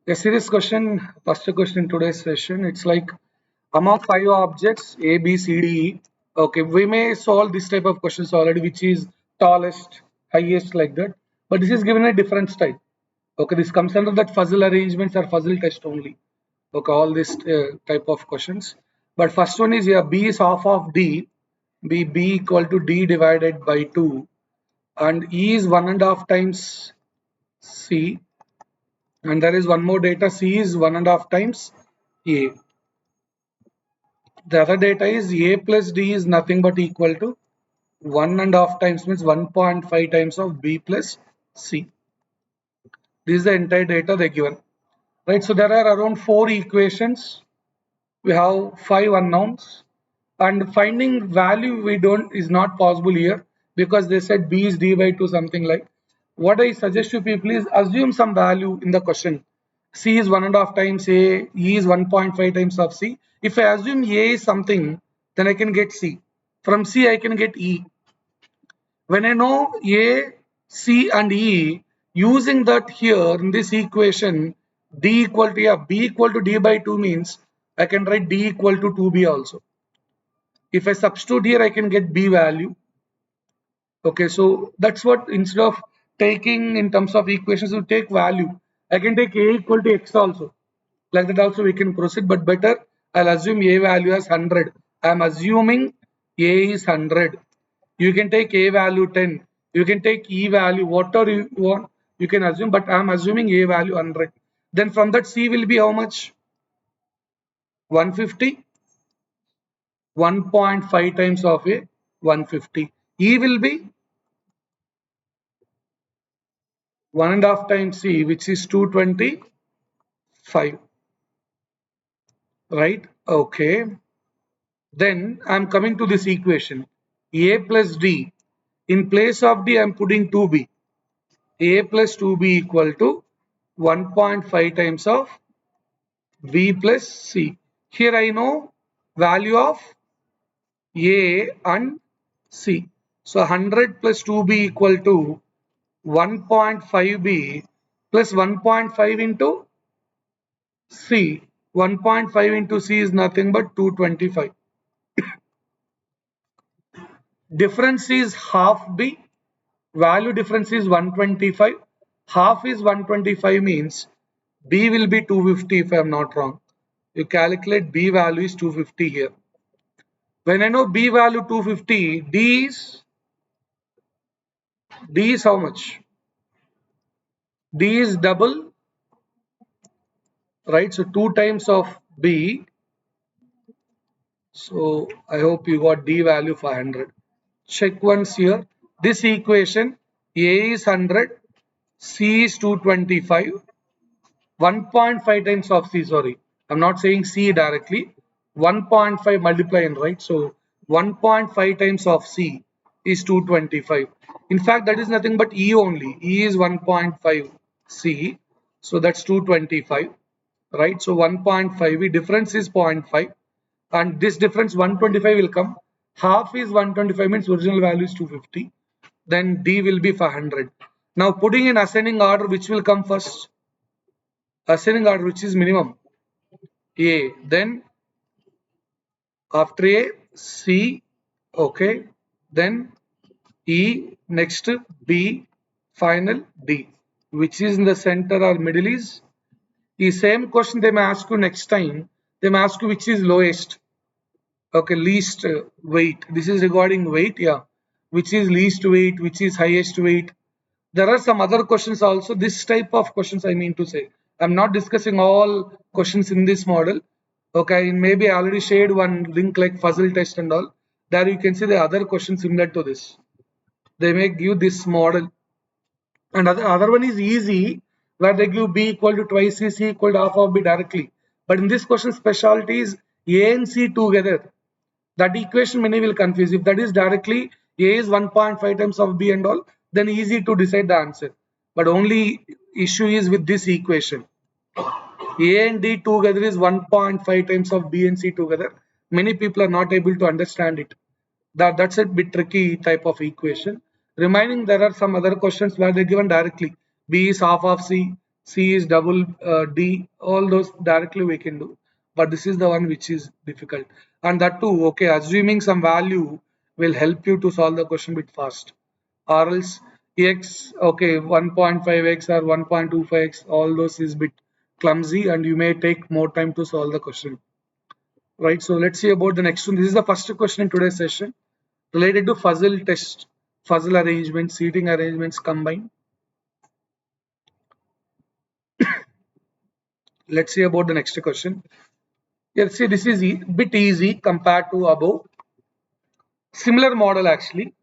A serious question, first question in today's session. It's like among five objects A, B, C, D, E. Okay, we may solve this type of questions already, which is tallest, highest, like that. But this is given a different style. Okay, this comes under that puzzle arrangements or puzzle test only. Okay, all this type of questions. But first one is, yeah, B is half of D. B equal to D divided by 2, and E is 1.5 times C, and there is one more data, C is 1.5 times A. The other data is A plus D is nothing but equal to 1.5 times, means 1.5 times of B plus C. This is the entire data they given, right? So there are around 4 equations. We have 5 unknowns, and finding value we don't is not possible here because they said B is D by 2 something like. What I suggest to people is assume some value in the question. C is 1.5 times A, E is 1.5 times of C. If I assume A is something, then I can get C. From C I can get E. When I know A, C and E, using that here in this equation, D equal to, yeah, B equal to D by 2 means I can write D equal to 2B also. If I substitute here, I can get B value. Okay, so that's what, instead of taking in terms of equations, you take value. I can take A equal to X also. Like that also we can proceed, but better I'll assume A value as 100. I'm assuming A is 100. You can take A value 10. You can take E value, whatever you want, you can assume, but I'm assuming A value 100. Then from that C will be how much? 150. 1.5 times of A, 150. E will be 1.5 times C, which is 225. Right? Okay. Then I'm coming to this equation. A plus D. In place of D, I'm putting 2B. A plus 2B equal to 1.5 times of B plus C. Here I know value of A and C. So 100 plus 2B equal to 1.5B plus 1.5 into C. 1.5 into C is nothing but 225. Difference is half B. Value difference is 125. Half is 125 means B will be 250 if I am not wrong. You calculate B value is 250 here. When I know B value 250, D is how much? D is double, right? So 2 times of B. So I hope you got D value 500. Check once here. This equation, A is 100, C is 225. 1.5 times of C, sorry, I'm not saying C directly, 1.5 multiply and right, so 1.5 times of C is 225. In fact, that is nothing but E only. E is 1.5 C, so that's 225, right? So 1.5, difference is 0.5, and this difference 125 will come. Half is 125 means original value is 250, then D will be 500. Now putting in ascending order, which will come first? Ascending order, which is minimum, A, then after A, C, okay, then E, next B, final D. Which is in the center or middle is the same question they may ask you next time. They may ask you which is lowest, okay, least weight. This is regarding weight, yeah. Which is least weight, which is highest weight. There are some other questions also. This type of questions I mean to say. I'm not discussing all questions in this model. Okay, maybe I already shared one link like puzzle test and all. There you can see the other questions similar to this. They may give this model. And other one is easy, where they give B equal to twice C, C equal to half of B directly. But in this question, specialty is A and C together. That equation many will confuse. If that is directly A is 1.5 times of B and all, then easy to decide the answer. But only issue is with this equation. A and D together is 1.5 times of B and C together. Many people are not able to understand it. That's a bit tricky type of equation. Remaining, there are some other questions where they're given directly. B is half of C, C is double D, all those directly we can do. But this is the one which is difficult. And that too, okay, assuming some value will help you to solve the question bit fast. Or else x, okay, 1.5x or 1.25x, all those is bit clumsy and you may take more time to solve the question. Right, so let's see about the next one. This is the first question in today's session related to fuzzle test, fuzzle arrangement, seating arrangements combined. Let's see about the next question. Yeah, see, this is bit easy compared to above. Similar model actually.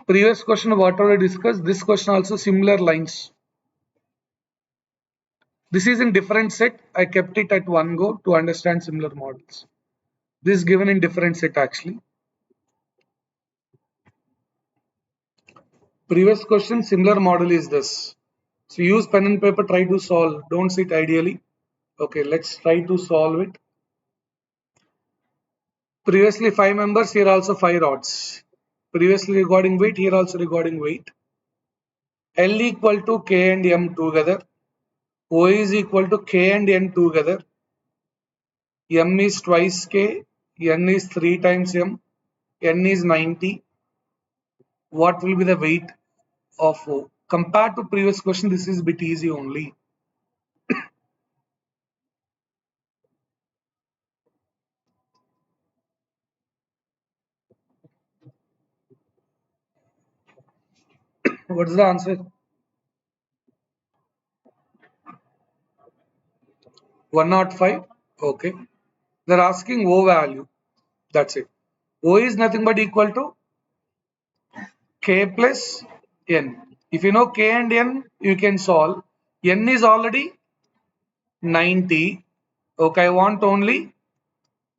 Previous question, whatever I discussed, this question also similar lines. This is in different set. I kept it at one go to understand similar models. This is given in different set actually. Previous question, similar model is this. So use pen and paper, try to solve. Don't sit ideally. Okay, let's try to solve it. Previously 5 members, here also 5 rods. Previously regarding weight, here also regarding weight. L equal to K and M together. O is equal to K and N together. M is twice K. N is 3 times M. N is 90. What will be the weight of O? Compared to previous question, this is a bit easy only. What's the answer? 105. Okay. They're asking O value. That's it. O is nothing but equal to K plus N. If you know K and N, you can solve. N is already 90. Okay, I want only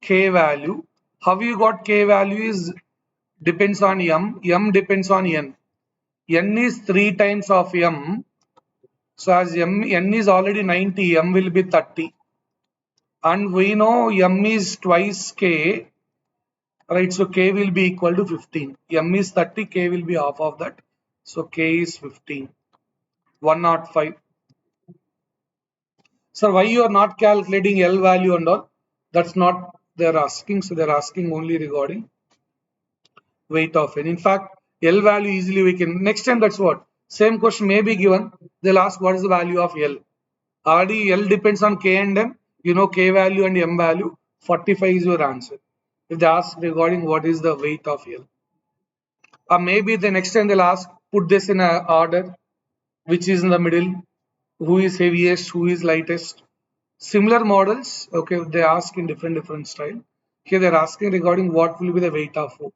K value. How you got K value is depends on M. M depends on N. N is 3 times of M. So as N is already 90, M will be 30. And we know M is twice K. Right, so K will be equal to 15. M is 30, K will be half of that. So K is 15. 105. So why you are not calculating L value and all? That's not they're asking. So they're asking only regarding weight of N. In fact, L value easily we can. Next time that's what. Same question may be given. They'll ask what is the value of L. Already L depends on K and M. You know K value and M value. 45 is your answer. If they ask regarding what is the weight of L. Or maybe the next time they'll ask, put this in a order, which is in the middle, who is heaviest, who is lightest. Similar models, okay, they ask in different style. Here they're asking regarding what will be the weight of O.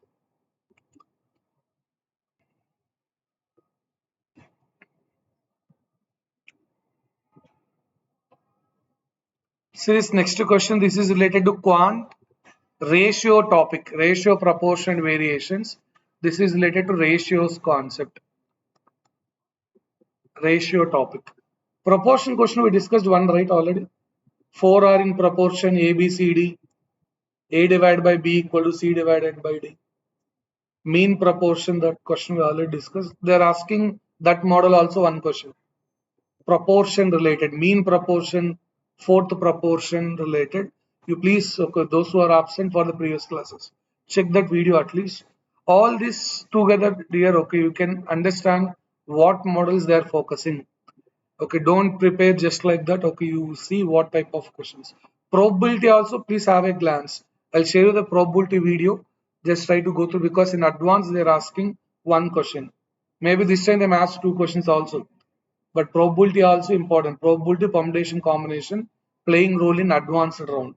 So this next question, this is related to quant ratio topic, ratio proportion variations. This is related to ratios concept, ratio topic. Proportion question we discussed one right already. 4 are in proportion A, B, C, D. A divided by B equal to C divided by D. Mean proportion, that question we already discussed. They're asking that model also one question. Proportion related, mean proportion, fourth proportion related. You please, okay, those who are absent for the previous classes, check that video at least. All this together, dear, okay, you can understand what models they are focusing. Okay, don't prepare just like that. Okay, you see what type of questions. Probability also, please have a glance. I'll share you the probability video. Just try to go through because in advance they're asking one question. Maybe this time they may ask two questions also. But probability also important. Probability permutation combination playing role in advanced round.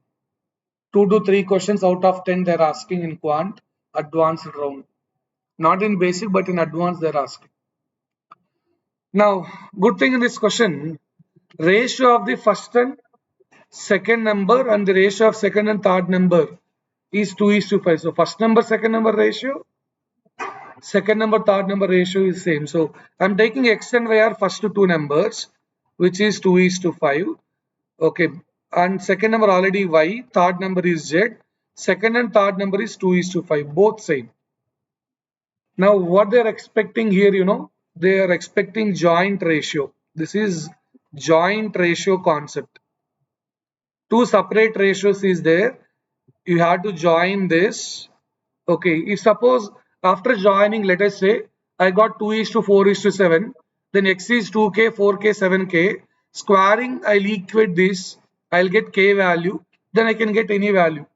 2 to 3 questions out of 10 they're asking in quant advanced round. Not in basic but in advanced they're asking. Now, good thing in this question, ratio of the first and second number and the ratio of second and third number is 2:5. So first number, second number ratio, second number, third number ratio is same. So I'm taking x and y are first two numbers, which is 2:5. Okay. And second number already y, third number is z. Second and third number is 2:5, both same. Now what they are expecting here, they are expecting joint ratio. This is joint ratio concept. Two separate ratios is there. You have to join this. Okay, if suppose after joining, let us say I got 2 is to 4 is to 7, then x is 2k, 4k, 7k. Squaring, I'll equate this, I'll get k value, then I can get any value.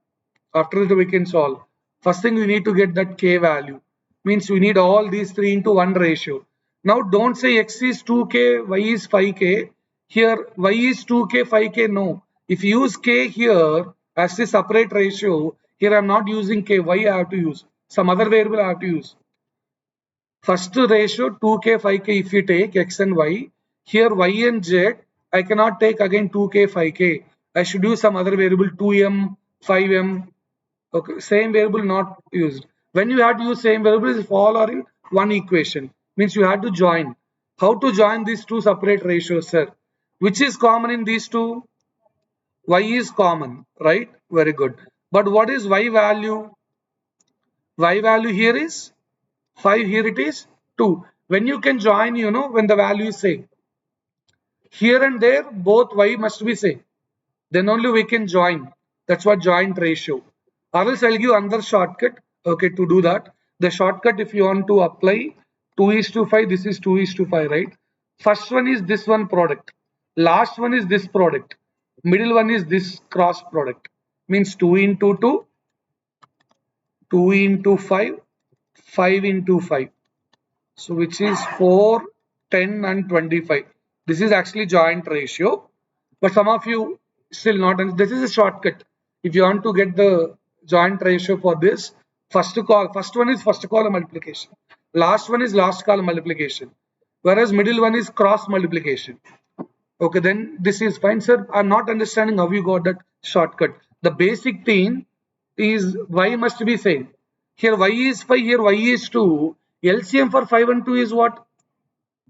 After that, we can solve. First thing we need to get that k value. Means we need all these three into one ratio. Now don't say x is 2k, y is 5k. Here y is 2k, 5k. No. If you use k here as a separate ratio, here I'm not using k. Y I have to use. Some other variable I have to use. First ratio 2k, 5k if you take x and y. Here y and z, I cannot take again 2k, 5k. I should use some other variable 2m, 5m. Okay, same variable not used. When you have to use same variables, all are in one equation. Means you have to join. How to join these two separate ratios, sir? Which is common in these two? Y is common, right? Very good. But what is y value? Y value here is 5, here it is 2. When you can join, when the value is same. Here and there, both y must be same. Then only we can join. That's what joint ratio. Or else I'll give another shortcut. Okay, to do that. The shortcut, if you want to apply 2 is to 5, this is 2 is to 5, right? First one is this one product. Last one is this product. Middle one is this cross product. Means 2 into 2, 2 into 5, 5 into 5. So which is 4, 10 and 25. This is actually joint ratio. But some of you still not. And this is a shortcut. If you want to get the joint ratio for this, first one is first column multiplication. Last one is last column multiplication. Whereas middle one is cross multiplication. Okay, then this is fine, sir. I'm not understanding how you got that shortcut. The basic thing is y must be same. Here y is 5, here y is 2. LCM for 5 and 2 is what?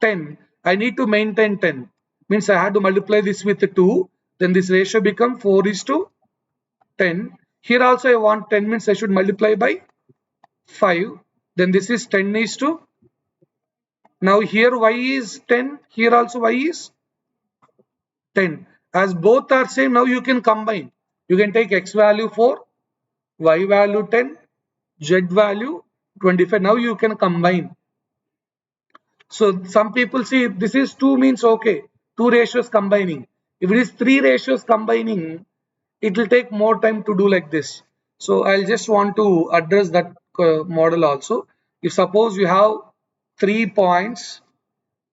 10. I need to maintain 10. Means I had to multiply this with 2. Then this ratio become 4 is to 10. Here also I want 10 means I should multiply by 5. Then this is 10 is to. Now here y is 10. Here also y is 10. As both are same, now you can combine. You can take x value 4, y value 10, z value 25. Now you can combine. So some people see this is 2 means okay, 2 ratios combining. If it is 3 ratios combining, it will take more time to do like this. So I'll just want to address that model also. If suppose you have 3 points,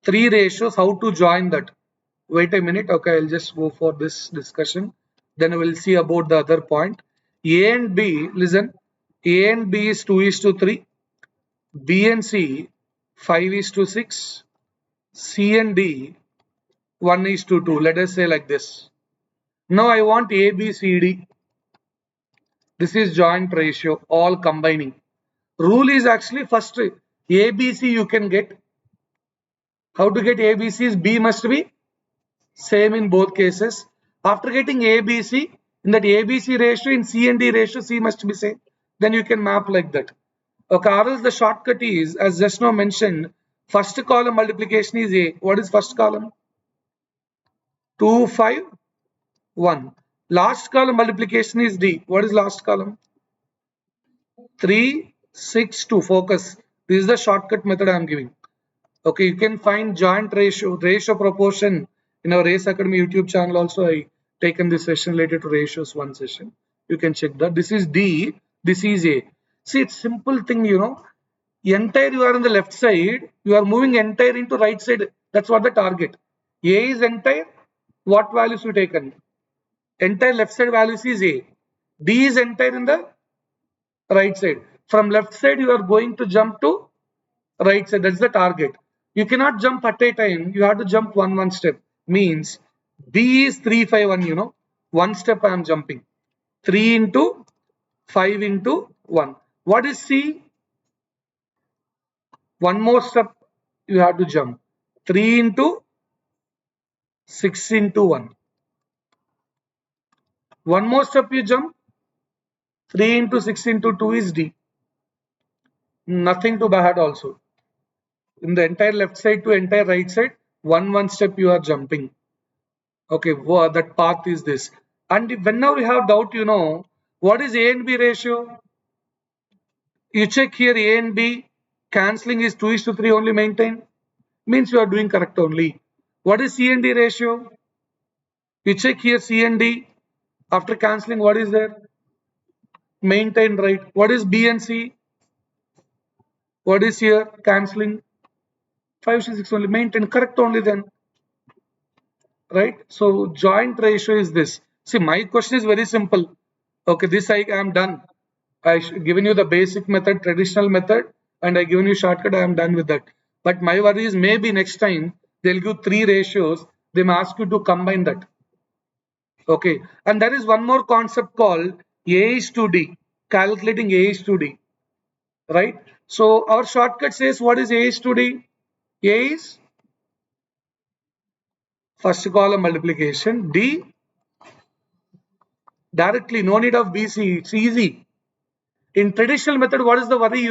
3 ratios, how to join that? Wait a minute. Okay, I'll just go for this discussion. Then we'll see about the other point. A and B, listen, A and B is 2 is to 3. B and C 5 is to 6. C and D 1 is to 2. Let us say like this. Now I want A, B, C, D. This is joint ratio, all combining. Rule is actually first A, B, C you can get. How to get A, B, C is B must be same in both cases. After getting A, B, C, in that A, B, C ratio, in C and D ratio, C must be same. Then you can map like that. Okay, or else the shortcut is, as just now mentioned, first column multiplication is A. What is first column? 2, 5, 1. Last column multiplication is D. What is last column? 3, 6, 2. Focus. This is the shortcut method I am giving. Okay, you can find joint ratio proportion in our Race Academy YouTube channel. Also, I taken this session related to ratios, one session. You can check that. This is D, this is A. See, it's simple thing, Entire you are on the left side, you are moving entire into right side. That's what the target. A is entire. What values you taken? Entire left side values is A. D is entire in the right side. From left side, you are going to jump to right side. That's the target. You cannot jump at a time. You have to jump one step. Means B is 3, 5, 1, One step I am jumping. 3 into 5 into 1. What is C? One more step you have to jump. 3 into 6 into 1. One more step you jump. 3 into 6 into 2 is D. Nothing to bad also. In the entire left side to entire right side, one step you are jumping. Okay, that path is this. And whenever you have doubt, what is A and B ratio? You check here A and B, cancelling is 2:3 only maintained, means you are doing correct only. What is C and D ratio? You check here C and D, after cancelling, what is there? Maintained, right? What is B and C? What is here? Cancelling 5:6 only, maintained, correct only then, right? So joint ratio is this. See, my question is very simple. Okay, this I am done. I given you the basic method, traditional method, and I given you shortcut. I am done with that. But my worry is maybe next time they'll give three ratios. They may ask you to combine that. Okay, and there is one more concept called A is to D, calculating A is to D, right? So our shortcut says what is A is to D? A is first column multiplication. D directly, no need of BC. It's easy. In traditional method, what is the worry?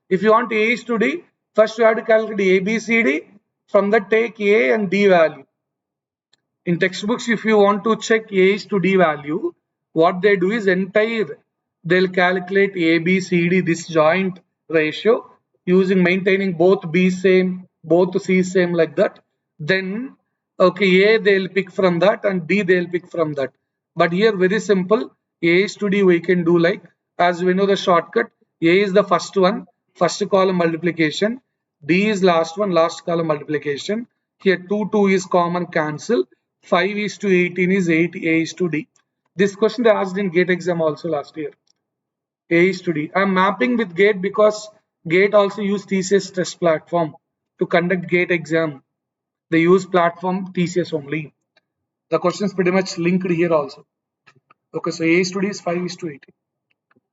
If you want A is to D, first you have to calculate A, B, C, D. From that, take A and D value. In textbooks, if you want to check A is to D value, what they do is they'll calculate A, B, C, D, this joint ratio using maintaining both B same, both C same like that. Then, okay, A they'll pick from that and D they'll pick from that. But here, very simple, A is to D we can do like, as we know the shortcut, A is the first one, first column multiplication, D is last one, last column multiplication. Here 2 is common, cancel. 5 is to 18 is 8, A is to D. This question they asked in GATE exam also last year. A is to D. I'm mapping with GATE because GATE also use TCS test platform to conduct GATE exam. They use platform TCS only. The question is pretty much linked here also. Okay, so A is to D is 5 is to 18.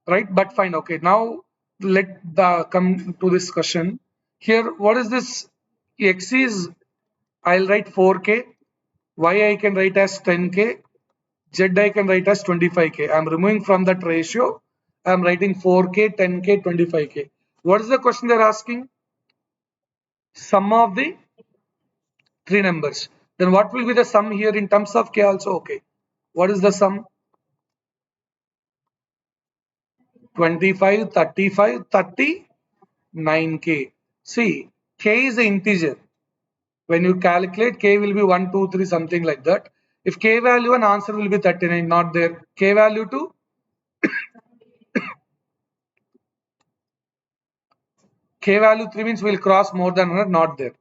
Right, but fine. Okay, now let the come to this question. Here, what is this? X is, I'll write 4K. Y I can write as 10K. Z I can write as 25K. I'm removing from that ratio. I'm writing 4K, 10K, 25K. What is the question they're asking? Sum of the three numbers. Then what will be the sum here in terms of K also? Okay. What is the sum? 25, 35, 39K. See, K is the integer. When you calculate, K will be 1, 2, 3, something like that. If K value 1, answer will be 39, not there. K value 2, K value 3 means we'll cross more than 100, not there.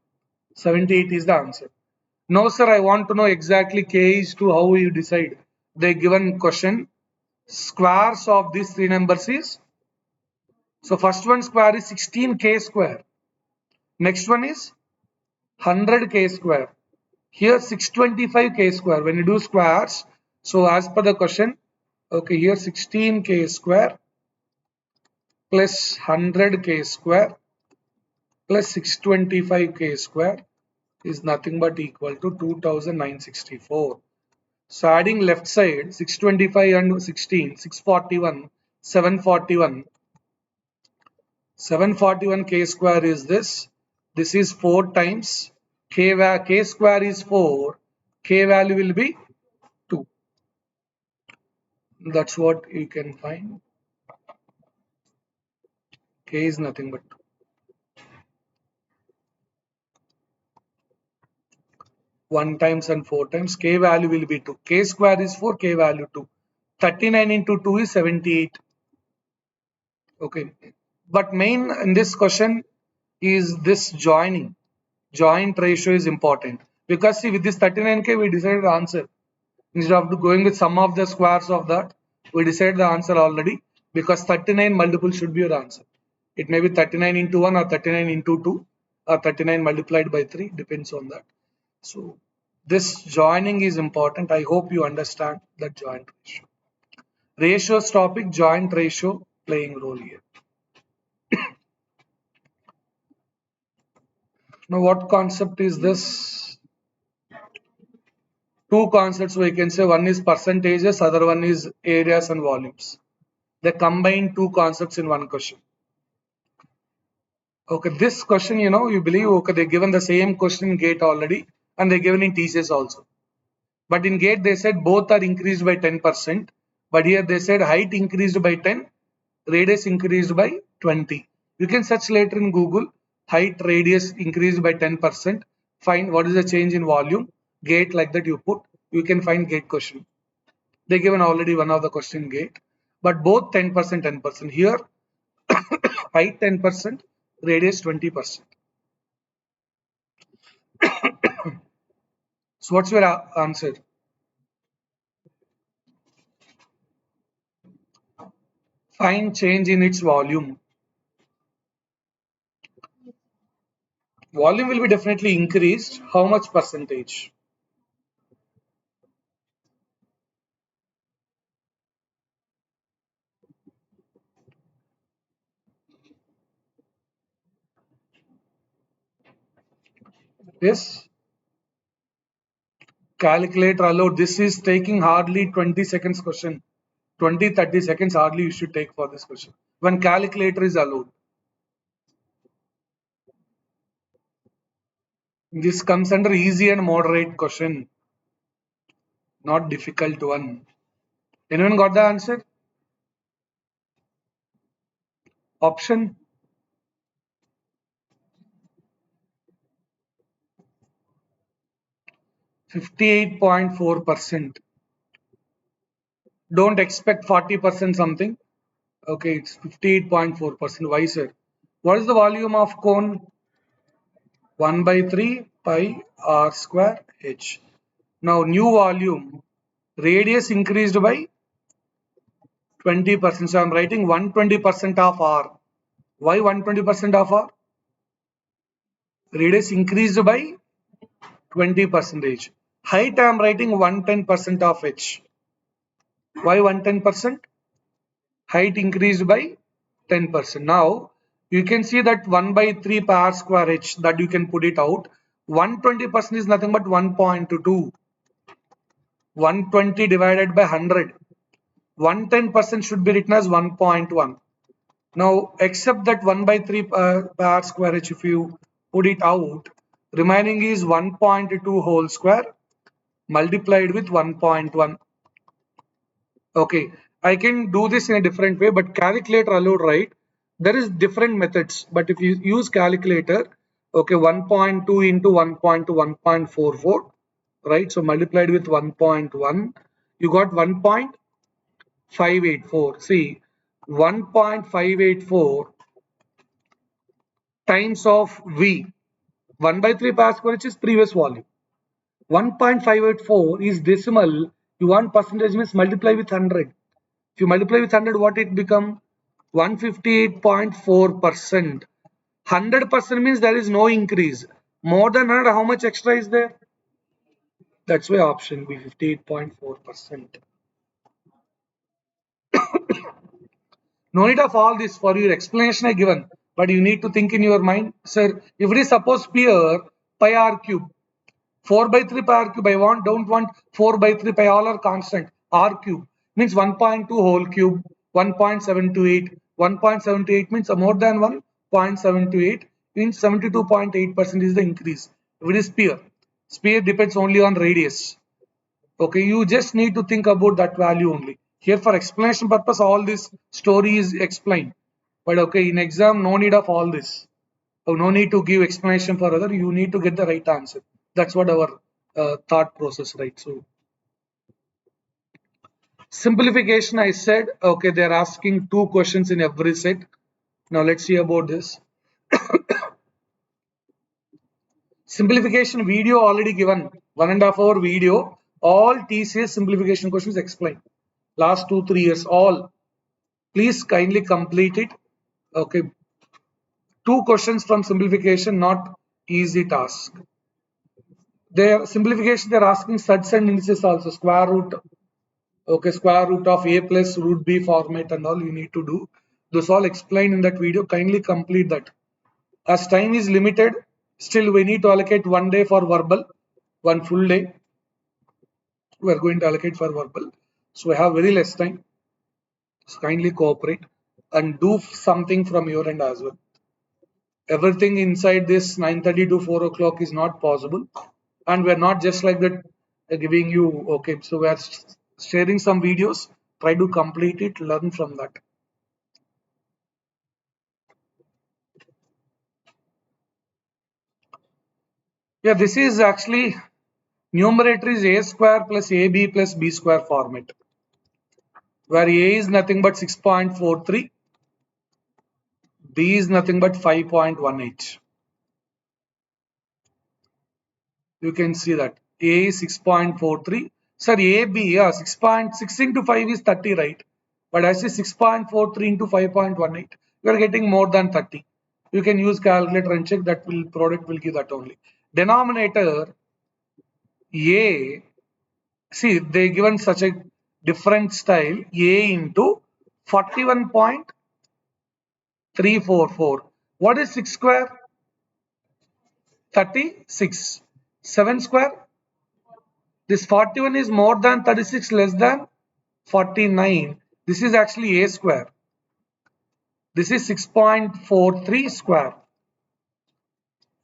78 is the answer. No, sir, I want to know exactly K is to how you decide. The given question, squares of these three numbers is, so first one square is 16K square. Next one is 100K square. Here 625K square. When you do squares, so as per the question, okay, here 16K square plus 100K square plus 625K square is nothing but equal to 2964. So adding left side 625 and 16, 641, 741. 741K square is this. This is 4 times K square is 4. K value will be 2. That's what you can find. K is nothing but 2. 1 times and 4 times. K value will be 2. K square is 4. K value 2. 39 into 2 is 78. Okay. But main in this question is this joining. Joint ratio is important. Because see, with this 39K, we decided the answer. Instead of going with sum of the squares of that, we decided the answer already. Because 39 multiple should be your answer. It may be 39 into 1 or 39 into 2 or 39 multiplied by 3. Depends on that. So this joining is important. I hope you understand that joint ratio. Ratios topic, joint ratio playing role here. Now what concept is this? Two concepts we can say, one is percentages, other one is areas and volumes. They combine two concepts in one question. Okay, this question, you believe, okay, they're given the same question in GATE already and they're given in TCS also. But in gate they said both are increased by 10%. But here they said height increased by 10, radius increased by 20. You can search later in Google, height radius increased by 10%. Find what is the change in volume. Gate like that you put. You can find gate question. They given already one of the question gate. But both 10%, 10%. Here height 10%, radius 20%. So what's your answer? Find change in its volume. Volume will be definitely increased. How much percentage? Yes. Calculate allowed. This is taking hardly 20 seconds question. 20, 30 seconds hardly you should take for this question. When calculator is allowed. This comes under easy and moderate question. Not difficult one. Anyone got the answer? Option 58.4%. Don't expect 40% something. Okay, it's 58.4%. Why, sir? What is the volume of cone? 1 by 3 pi r square h. Now, new volume, radius increased by 20%. So, I'm writing 120% of r. Why 120% of r? Radius increased by 20 percentage. Height, I'm writing 110% of h. Why 110%? Height increased by 10%. Now, you can see that 1 by 3 pi r square h that you can put it out. 120% is nothing but 1.2. 120 divided by 100. 110% should be written as 1.1. Now, except that 1 by 3 pi r square h, if you put it out, remaining is 1.2 whole square multiplied with 1.1. Okay, I can do this in a different way, but calculator allowed, right? There is different methods, but if you use calculator, okay, 1.2 into 1.2, 1.44, right? So multiplied with 1.1, you got 1.584. See, 1.584 times of V, 1 by 3 pi square, which is previous volume. 1.584 is decimal. You want percentage means multiply with 100. If you multiply with 100, what it become? 158.4%. 100% means there is no increase. More than 100, how much extra is there? That's why option B, 58.4%. No need of all this for your explanation I given, but you need to think in your mind, sir, if it is suppose here pi r cube, 4 by 3 pi r cube, I don't want 4 by 3 pi, all are constant. R cube means 1.2 whole cube, 1.728. 1.728 means more than 1.728 means 72.8% is the increase. If it is sphere, sphere depends only on radius. Okay, you just need to think about that value only. Here for explanation purpose, all this story is explained. But okay, in exam, no need of all this. So no need to give explanation for other. You need to get the right answer. That's what our thought process, right? So simplification, I said, okay, they're asking two questions in every set. Now let's see about this. Simplification video already given, 1.5 hour video, all TCS simplification questions explained. Last 2-3 years, all. Please kindly complete it. Okay. Two questions from simplification, not easy task. Their simplification, they're asking suds and indices also, square root. Okay, square root of a plus root b format and all you need to do. Those all explained in that video. Kindly complete that. As time is limited, still we need to allocate 1 day for verbal, 1 full day. We are going to allocate for verbal. So we have very less time. So kindly cooperate and do something from your end as well. Everything inside this 9:30 to 4 o'clock is not possible. And we're not just like that giving you, okay, so we are sharing some videos, try to complete it, learn from that. Yeah, this is actually numerator is a square plus ab plus b square format, where a is nothing but 6.43, b is nothing but 5.18. You can see that a is 6.43. Sir, ab, yeah, 6.6 into 5 is 30, right? But I say 6.43 into 5.18, you are getting more than 30. You can use calculator and check, that will product will give that only. Denominator a, see they given such a different style, a into 41.344. What is 6 square? 36. 7 square? This 41 is more than 36, less than 49. This is actually a square. This is 6.43 square.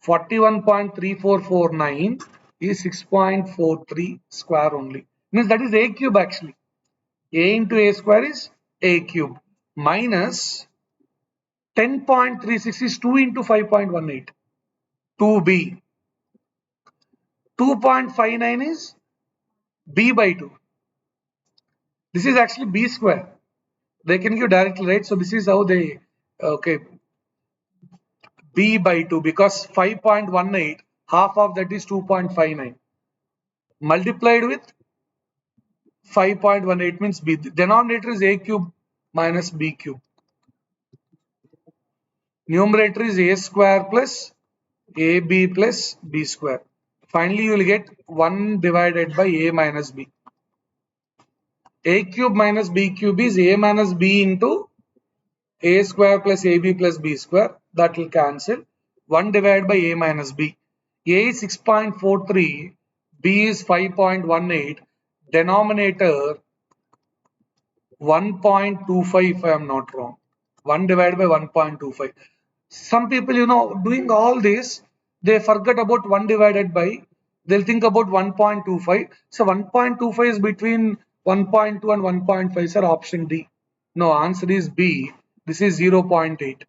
41.3449 is 6.43 square only. Means that is a cube actually. A into a square is a cube, minus 10.36 is 2 into 5.18. 2b. 2.59 is b by 2. This is actually b square. They can give directly, right? So this is how they, okay, b by 2, because 5.18, half of that is 2.59, multiplied with 5.18 means b. The denominator is a cube minus b cube. Numerator is a square plus ab plus b square. Finally, you will get 1 divided by a minus b. A cube minus b cube is a minus b into a square plus ab plus b square. That will cancel. 1 divided by a minus b. A is 6.43, b is 5.18. Denominator 1.25 if I am not wrong. 1 divided by 1.25. Some people, doing all this, they forget about 1 divided by, they'll think about 1.25. So 1.25 is between 1.2 and 1.5, sir, option D. No, answer is B. This is 0.8.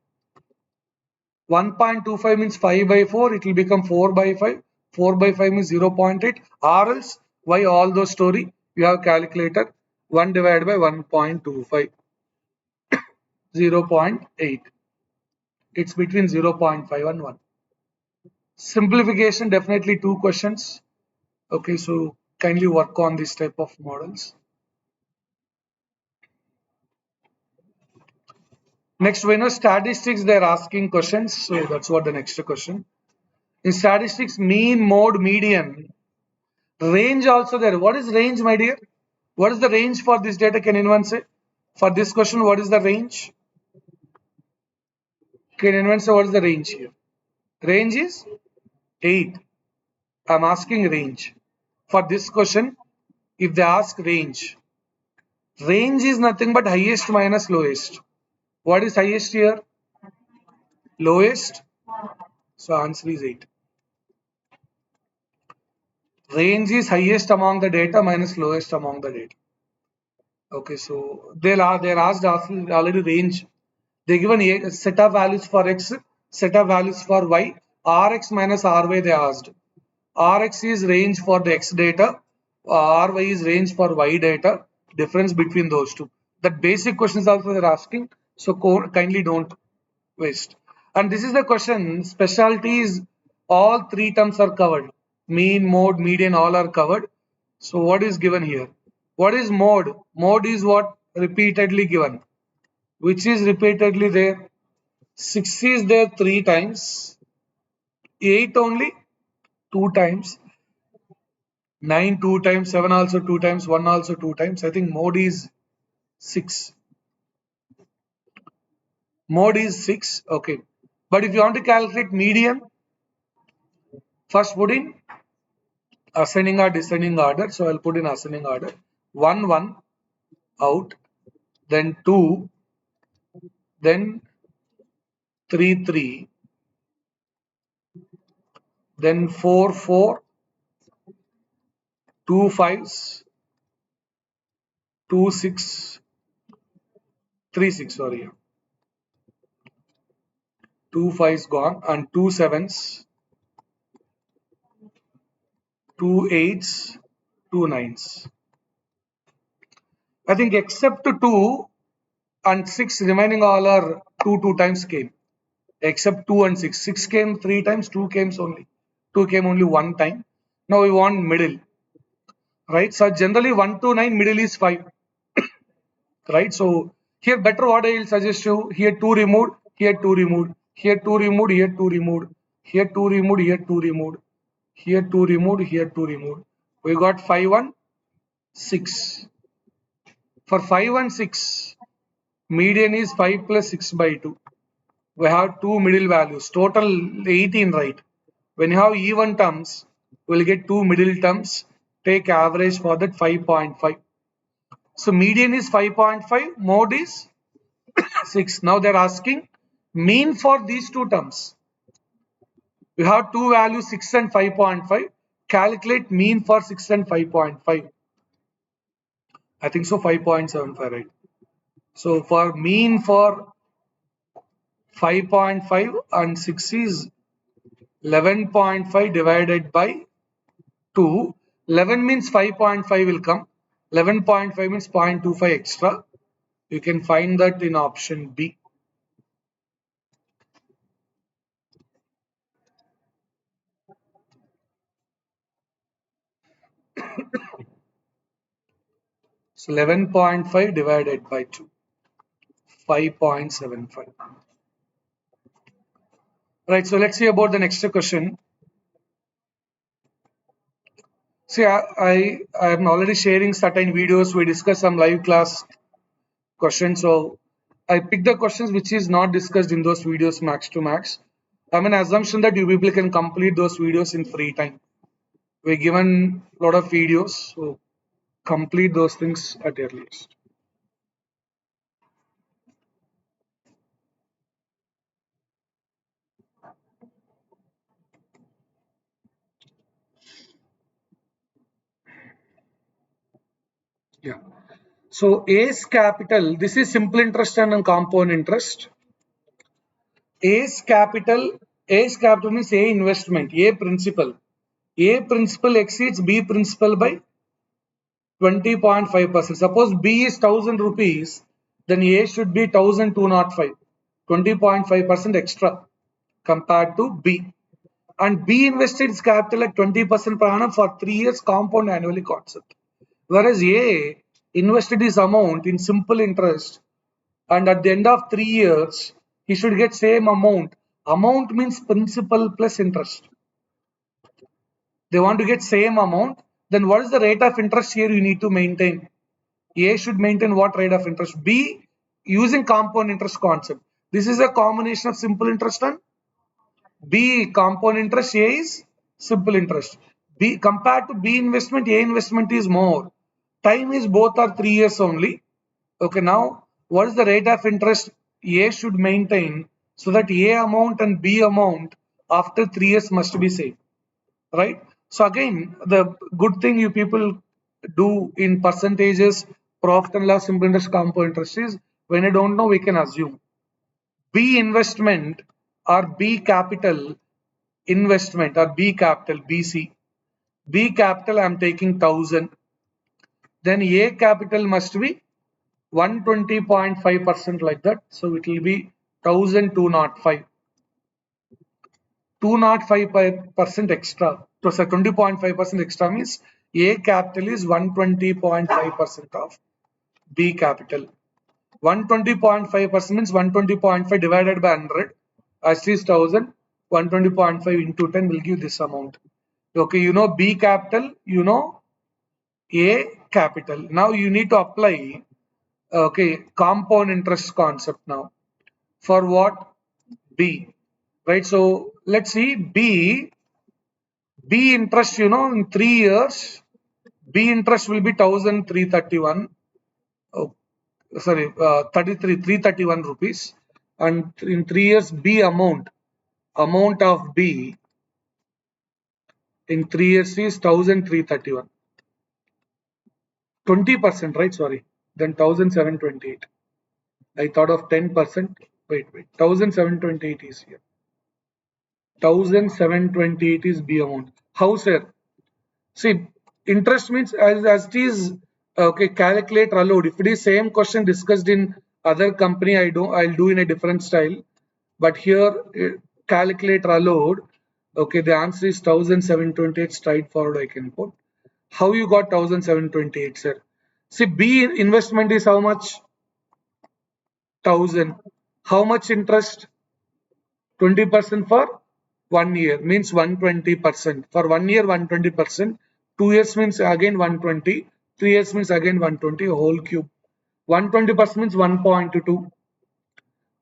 1.25 means 5 by 4, it will become 4 by 5. 4 by 5 means 0.8. Or else, why all those story? You have calculated 1 divided by 1.25. 0.8. It's between 0.5 and 1. Simplification, definitely 2 questions. Okay, so kindly work on this type of models. Next, we know statistics, they're asking questions. So that's what the next question. In statistics, mean, mode, median, range also there. What is range, my dear? What is the range for this data? Can anyone say? For this question, what is the range? Can anyone say what is the range here? Range is 8. I'm asking range. For this question, if they ask range, range is nothing but highest minus lowest. What is highest here? Lowest. So answer is 8. Range is highest among the data minus lowest among the data. Okay, so they're asked already range. They given a set of values for x, set of values for y, rx minus ry they asked. Rx is range for the x data, ry is range for y data. Difference between those two. That basic questions also they're asking. So kindly don't waste. And this is the question. Specialties, all 3 terms are covered. Mean, mode, median, all are covered. So what is given here? What is mode? Mode is what repeatedly given. Which is repeatedly there? 6 is there 3 times. 8 only 2 times. 9 2 times. 7 also 2 times. 1 also 2 times. I think mode is 6. Mode is 6. Okay. But if you want to calculate median, first put in ascending or descending order. So I'll put in ascending order. 1 1 out, then 2, then 3 3, then 4 4, 2 5s, 2 6, 3 6, sorry. 2 5s gone, and 2 7s, 2 8s, 2 9s. I think except 2 and 6, remaining all are 2 times came. Except 2 and 6. 6 came 3 times, 2 came only. 2 came only 1 time. Now we want middle. Right? So generally 1 to 9, middle is 5. Right? So here better what I will suggest you, here 2 removed, here 2 removed, here 2 removed, here 2 removed, here 2 removed, here 2 removed, here 2 removed, here 2 removed. We got 5 and 6. For 5 and 6, median is 5 plus 6 by 2. We have two middle values, total 18, right? When you have even terms, we'll get two middle terms, take average for that 5.5. So median is 5.5, mode is 6. Now they're asking mean for these two terms. We have two values 6 and 5.5. Calculate mean for 6 and 5.5. I think so 5.75, right? So for mean for 5.5 and 6 is 11.5 divided by 2. 11 means 5.5 will come. 11.5 means 0.25 extra. You can find that in option B. So 11.5 divided by 2. 5.75. Right, so let's see about the next question. See, I am already sharing certain videos. We discuss some live class questions. So I pick the questions which is not discussed in those videos max to max. I'm an assumption that you people can complete those videos in free time. We're given a lot of videos, so complete those things at earliest. Yeah. So A's capital, this is simple interest and compound interest. A's capital means A investment, A principal. A principal exceeds B principal by 20.5%. Suppose B is 1000 rupees, then A should be 1205. 20.5% extra compared to B. And B invested its capital at 20% per annum for 3 years compound annually concept. Whereas A invested his amount in simple interest, and at the end of 3 years, he should get same amount. Amount means principal plus interest. They want to get same amount. Then what is the rate of interest here you need to maintain? A should maintain what rate of interest? B using compound interest concept. This is a combination of simple interest and B compound interest. A is simple interest. B compared to B investment, A investment is more. Time is both are 3 years only. Okay, now what is the rate of interest A should maintain so that A amount and B amount after 3 years must be same, right? So again, the good thing you people do in percentages, profit and loss, simple interest, compound interest is when I don't know, we can assume B investment or B capital investment or B capital BC. B capital I'm taking 1000. Then A capital must be 120.5% like that. So it will be 1205. 205% extra. So 20.5% extra means A capital is 120.5% of B capital. 120.5% means 120.5 divided by 100. As is 1000. 120.5 into 10 will give this amount. Okay, you know B capital, you know A capital. Now you need to apply compound interest concept now. For what? B. Right, so let's see B interest, in 3 years, B interest will be 1331. Oh, sorry, 331 rupees. And in 3 years, B amount of B in 3 years is 1331. 20%, right? Sorry. Then 1728. I thought of 10%. Wait. 1728 is here. 1728 is B amount. How, sir? See, interest means as it is okay, calculate allowed. If it is same question discussed in other company, I'll do in a different style. But here calculate allowed. Okay, the answer is 1728 straightforward I can put. How you got 1728, sir? See, B investment is how much? 1000. How much interest? 20% for 1 year means 120%. For 1 year, 120%. 2 years means again 120. 3 years means again 120. Whole cube. 120% means 1.2.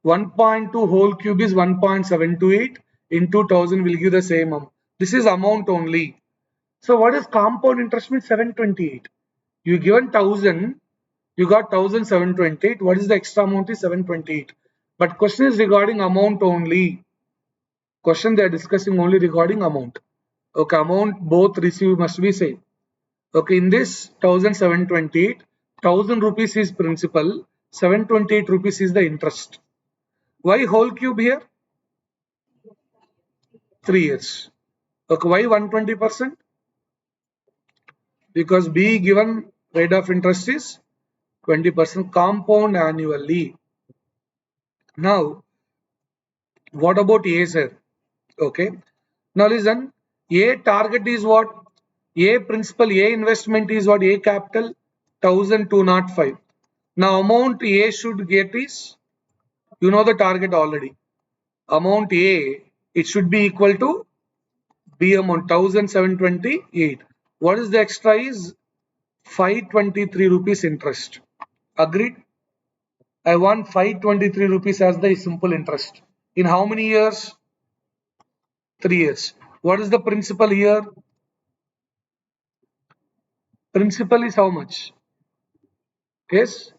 1.2 whole cube is 1.728 into 1000 will give the same amount. This is amount only. So what is compound interest means 728. You given 1000, you got 1728. What is the extra amount is 728. But question is regarding amount only. Question they are discussing only regarding amount. Okay, amount both receive must be same. Okay, in this 1728, 1000 rupees is principal, 728 rupees is the interest. Why whole cube here? 3 years. Okay, why 120%? Because B given rate of interest is 20% compound annually. Now, what about A, sir? Okay. Now listen, A target is what? A principal, A investment is what? A capital 1205. Now amount A should get is, you know the target already. Amount A, it should be equal to B amount 1728. What is the extra is 523 rupees interest. Agreed? I want 523 rupees as the simple interest. In how many years? 3 years. What is the principal here? Principal is how much? Yes,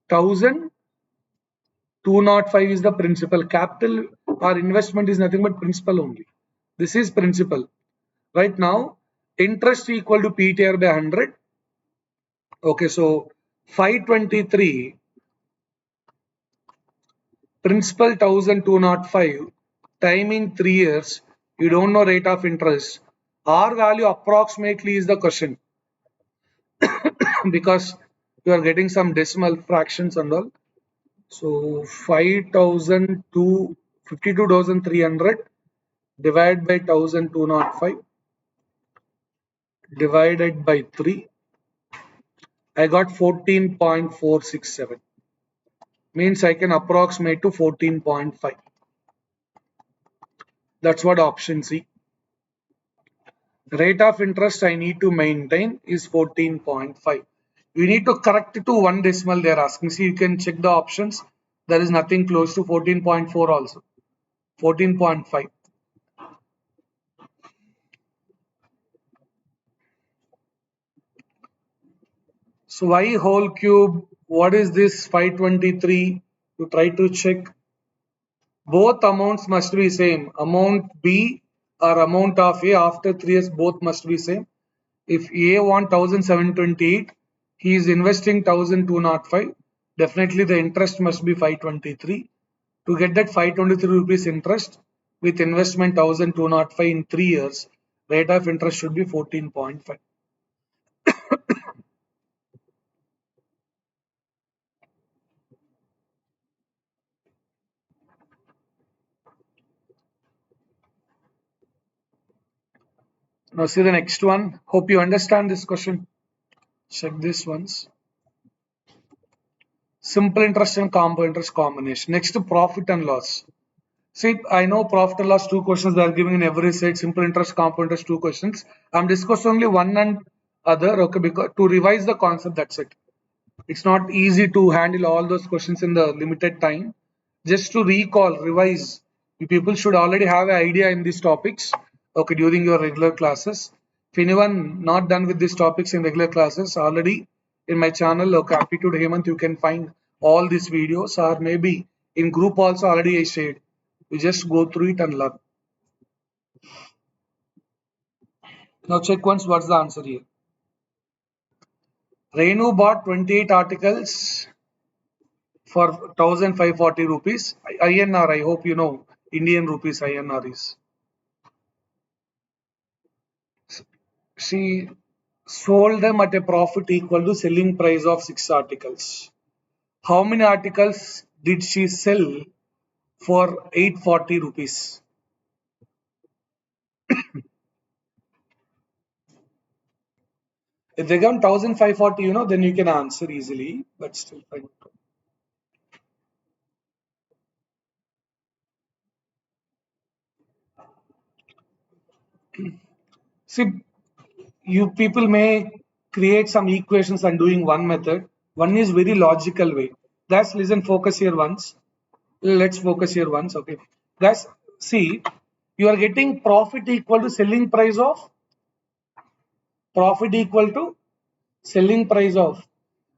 1205 is the principal. Capital or investment is nothing but principal only. This is principal. Right now, interest equal to PTR by 100. Okay, so 523, principal 1205, time in 3 years, you don't know rate of interest. R value approximately is the question because you are getting some decimal fractions and all. So 5,000 to 52,300 divided by 1,205 divided by 3. I got 14.467. Means I can approximate to 14.5. That's what option C. Rate of interest I need to maintain is 14.5. You need to correct it to one decimal they are asking. See, you can check the options. There is nothing close to 14.4 also. 14.5. So y whole cube, what is this 523? You try to check. Both amounts must be same. Amount B or amount of A after 3 years both must be same. If A want 1728, he is investing 1205. Definitely the interest must be 523. To get that 523 rupees interest with investment 1205 in 3 years, rate of interest should be 14.5. Now see the next one. Hope you understand this question. Check this once. Simple interest and compound interest combination. Next, profit and loss. See, I know profit and loss, two questions they are giving in every side. Simple interest, compound interest, two questions. I'm discussing only one and other. Okay, because to revise the concept, that's it. It's not easy to handle all those questions in the limited time. Just to recall, revise. You people should already have an idea in these topics. Okay, during your regular classes. If anyone not done with these topics in regular classes, already in my channel, okay, Aptitude Hemant, you can find all these videos, or maybe in group also already I shared. You just go through it and learn. Now check once what's the answer here. Renu bought 28 articles for 1540 rupees. INR, I hope you know Indian rupees INR is. She sold them at a profit equal to selling price of 6 articles. How many articles did she sell for 840 rupees? If they come 1540, then you can answer easily, but still fine. See, you people may create some equations and doing one method. One is very logical way. Guys, listen, focus here once. Let's focus here once. Okay. Guys, see, you are getting profit equal to selling price of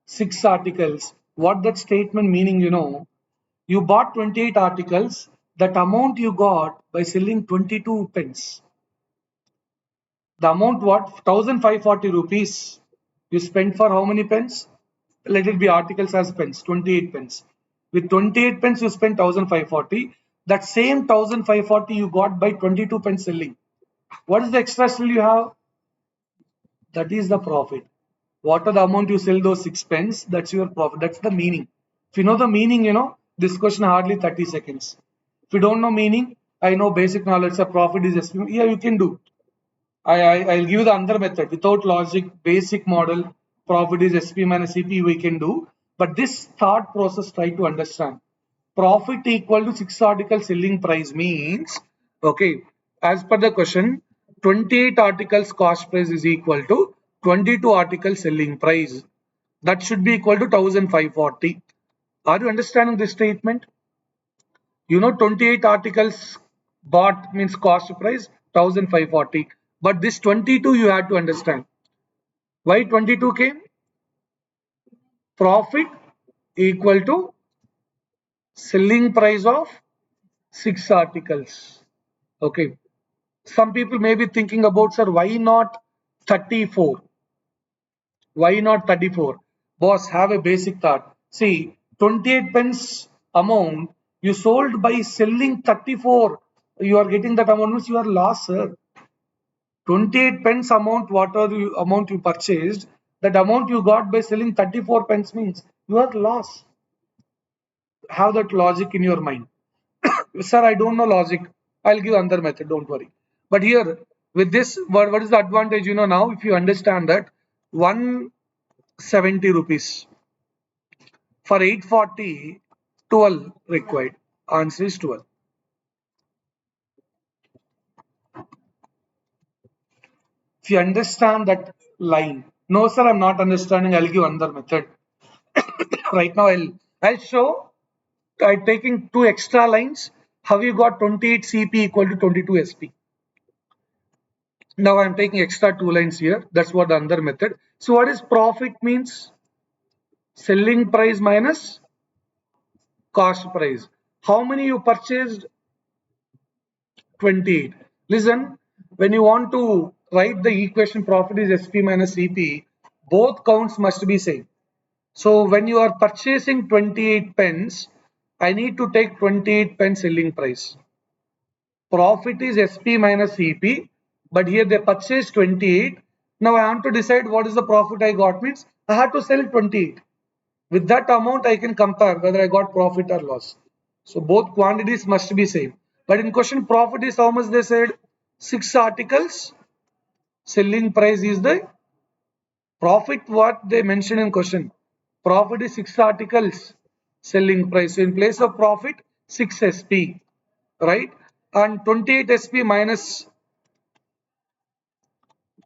6 articles. What that statement meaning, you bought 28 articles. That amount you got by selling 22 pence. The amount what? 1540 rupees. You spent for how many pence? Let it be articles as pence, 28 pence. With 28 pence, you spent 1540. That same 1540 you got by 22 pence selling. What is the extra still you have? That is the profit. What are the amount you sell those 6 pence? That's your profit. That's the meaning. If you know the meaning, this question hardly 30 seconds. If you don't know meaning, I know basic knowledge. A profit is estimate. Yeah, you can do. I'll give you the other method without logic, basic model, profit is SP minus CP we can do. But this thought process try to understand. Profit equal to 6 article selling price means, okay, as per the question, 28 articles cost price is equal to 22 article selling price. That should be equal to 1540. Are you understanding this statement? 28 articles bought means cost price 1540. But this 22 you have to understand. Why 22 came? Profit equal to selling price of 6 articles. Okay. Some people may be thinking about, sir, why not 34? Why not 34? Boss, have a basic thought. See, 28 pence amount you sold by selling 34. You are getting that amount means you are lost, sir. 28 pence amount, amount you purchased, that amount you got by selling 34 pence means you are lost. Have that logic in your mind. Sir, I don't know logic. I'll give another method, don't worry. But here, with this, what is the advantage? Now, if you understand that 170 rupees for 840, 12 required. Answer is 12. If you understand that line, no, sir, I'm not understanding. I'll give another method. Right now, I'll show by taking two extra lines, how you got 28 CP equal to 22 SP. Now I'm taking extra two lines here. That's what the other method. So what is profit means? Selling price minus cost price. How many you purchased? 28. Listen, when you want to write the equation profit is SP minus CP, both counts must be same. So when you are purchasing 28 pence, I need to take 28 pence selling price. Profit is SP minus CP, but here they purchased 28. Now I want to decide what is the profit I got means I have to sell 28. With that amount I can compare whether I got profit or loss. So both quantities must be same. But in question profit is how much they said? 6 articles. Selling price is the profit what they mentioned in question. Profit is 6 articles. Selling price. So in place of profit 6 SP, right? And 28 SP minus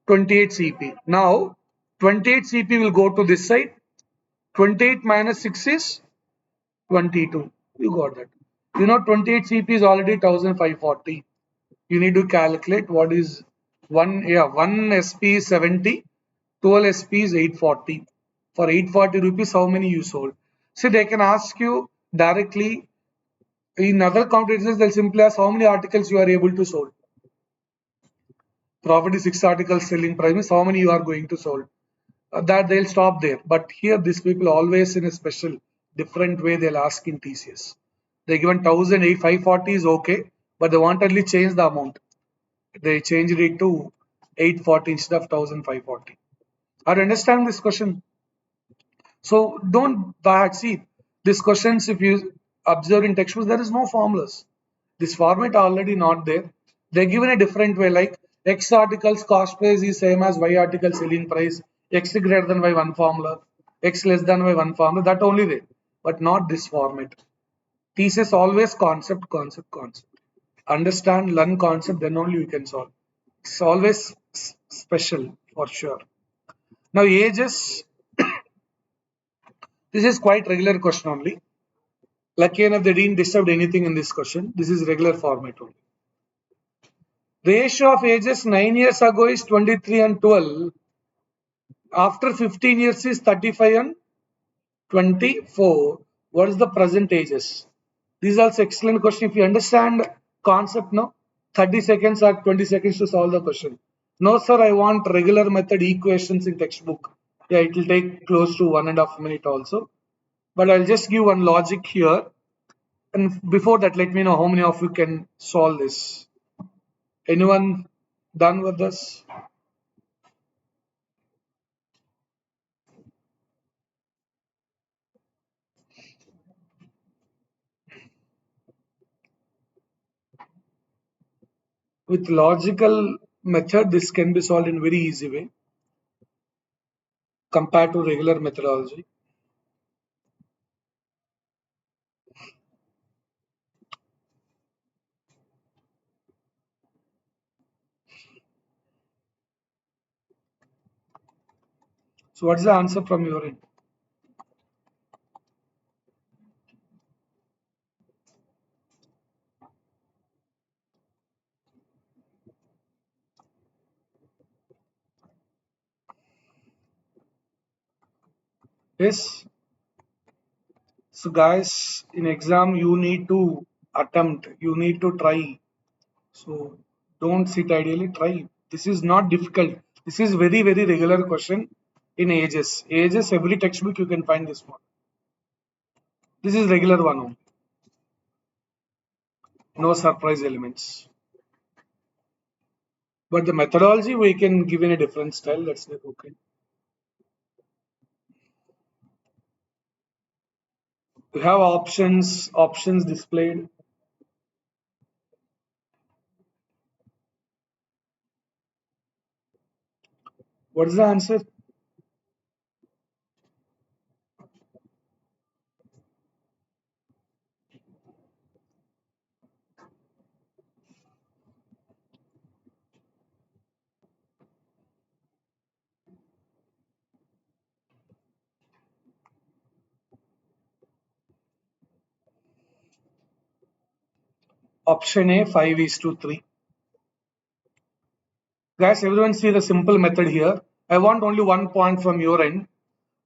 28 CP. Now 28 CP will go to this side. 28 minus 6 is 22. You got that. 28 CP is already 1540. You need to calculate what is one SP is 70, 12 SP is 840. For 840 rupees, how many you sold? See, they can ask you directly. In other competitors, they'll simply ask how many articles you are able to sold. Profit is 6 articles, selling price means how many you are going to sold. that they'll stop there. But here, these people always in a special, different way they'll ask in TCS. They given 1,540 is okay, but they wanted change the amount. They changed it to 840 instead of 1,540. Are you understand this question? So don't see these questions. If you observe in textbooks, there is no formulas. This format already not there. They're given a different way, like X articles cost price is same as Y article selling price, X greater than Y one formula, X less than Y one formula, that only there, but not this format. TCS always concept, concept, concept. Understand, learn concept, then only you can solve. It's always special for sure. Now ages, this is quite regular question only. Lucky enough, they didn't disturb anything in this question. This is regular format only. Ratio of ages 9 years ago is 23 and 12. After 15 years is 35 and 24. What is the present ages? This is also excellent question. If you understand concept now, 30 seconds or 20 seconds to solve the question. No, sir, I want regular method equations in textbook. Yeah, it will take close to 1.5 minutes also. But I'll just give one logic here. And before that, let me know how many of you can solve this. Anyone done with this? With logical method, this can be solved in very easy way compared to regular methodology. So what is the answer from your end? Yes. So guys, in exam you need to attempt, you need to try. So don't sit ideally, try. This is not difficult. This is very, very regular question in ages. Ages, every textbook you can find this one. This is regular one only. No surprise elements. But the methodology we can give in a different style. That's okay. We have options displayed. What is the answer? Option A, 5 is to 3. Guys, everyone see the simple method here. I want only 1 point from your end.